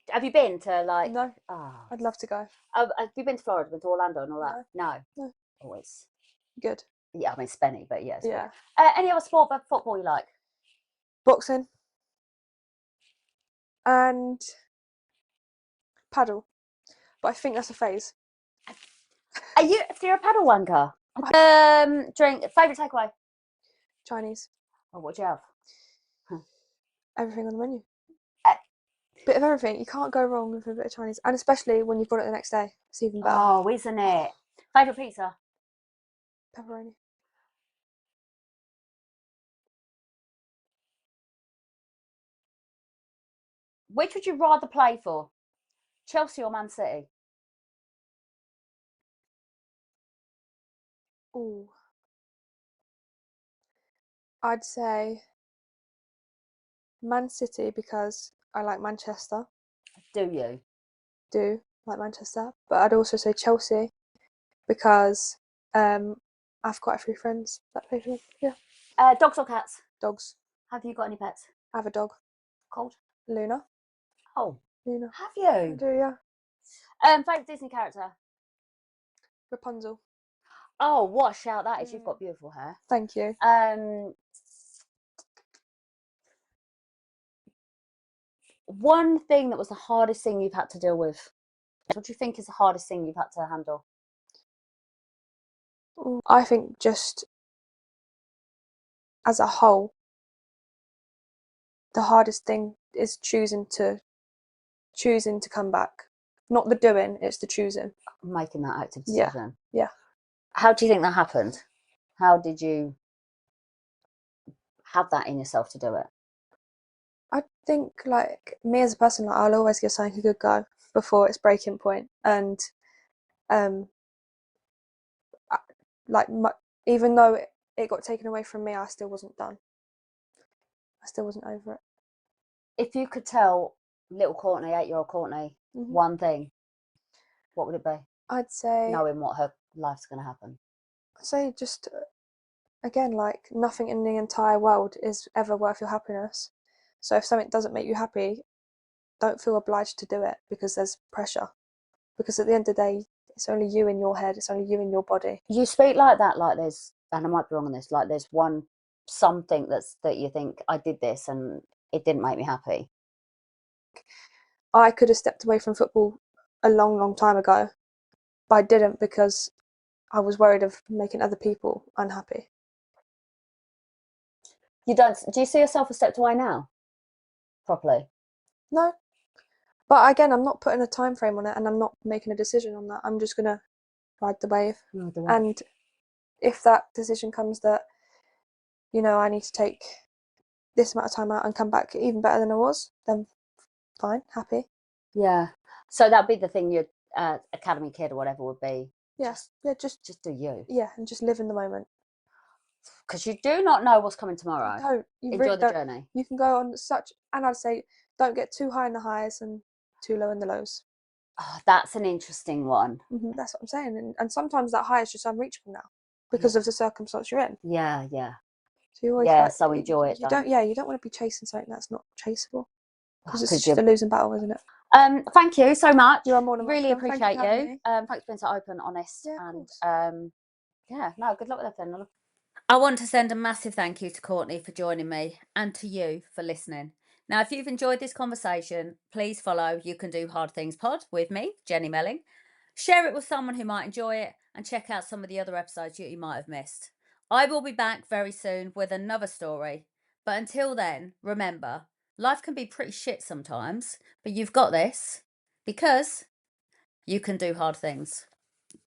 Have you been to like? No, Oh. I'd love to go. Have you been to Florida? Been to Orlando and all that? No. No. Always. Good. Yeah, I mean Spenny, but yeah. It's Yeah. good. Any other sport but football you like? Boxing. And paddle. But I think that's a phase. You're a paddle wanker. Drink. Favorite takeaway? Chinese. Oh, what do you have? Everything on the menu. Uh, Bit of everything. You can't go wrong with a bit of Chinese. And especially when you've got it the next day. It's even better. Oh, isn't it? Favorite pizza? Pepperoni. Which would you rather play for? Chelsea or Man City? Ooh. I'd say Man City because I like Manchester. Do you? Do like Manchester, but I'd also say Chelsea because I've quite a few friends that play for them. Yeah, Dogs or cats? dogs. Have you got any pets? I have a dog, Called? Luna. Oh, Luna. have I you? do, yeah. Favourite Disney character? Rapunzel. Oh, what a shout that is. You've got beautiful hair. Thank you. One thing that was the hardest thing you've had to deal with. What do you think is the hardest thing you've had to handle? I think just as a whole, the hardest thing is choosing to come back. Not the doing, it's the choosing. Making that active Yeah. decision. Yeah. How do you think that happened? How did you have that in yourself to do it? I think, like, me as a person, like, I'll always give something a good go before it's breaking point. And even though it got taken away from me, I still wasn't done. I still wasn't over it. If you could tell little Courtney, 8-year-old Courtney, one thing, what would it be? I'd say, knowing what her life's going to happen. I'd say just, again, like, nothing in the entire world is ever worth your happiness. So if something doesn't make you happy, don't feel obliged to do it because there's pressure. Because at the end of the day, it's only you in your head, it's only you in your body. You speak like that, like there's, and I might be wrong on this, like there's something that you think, I did this and it didn't make me happy. I could have stepped away from football a long, long time ago, but I didn't because I was worried of making other people unhappy. Do you see yourself as stepped away now? Properly? No. But again, I'm not putting a time frame on it and I'm not making a decision on that. I'm just going to ride the wave. And if that decision comes that, I need to take this amount of time out and come back even better than I was, then fine, happy. Yeah. So that'd be the thing your academy kid or whatever would be. Yeah. Just do you. Yeah, and just live in the moment. Because you do not know what's coming tomorrow. No, you enjoy really the don't. journey. You can go on and I'd say don't get too high in the highs and too low in the lows. Oh, that's an interesting one. That's what I'm saying. And sometimes that high is just unreachable now because of the circumstance you're in. Yeah, yeah. So you always so enjoy it. You don't want to be chasing something that's not chaseable because it's just you're a losing battle, isn't it? Thank you so much. You are more than really welcome. appreciate Thank you for you. having me. Thanks for being so open, honest, Yeah, and good luck with everything. I want to send a massive thank you to Courtney for joining me and to you for listening. Now, if you've enjoyed this conversation, please follow You Can Do Hard Things Pod with me, Jenny Melling. Share it with someone who might enjoy it and check out some of the other episodes you might have missed. I will be back very soon with another story. But until then, remember, life can be pretty shit sometimes, but you've got this because you can do hard things.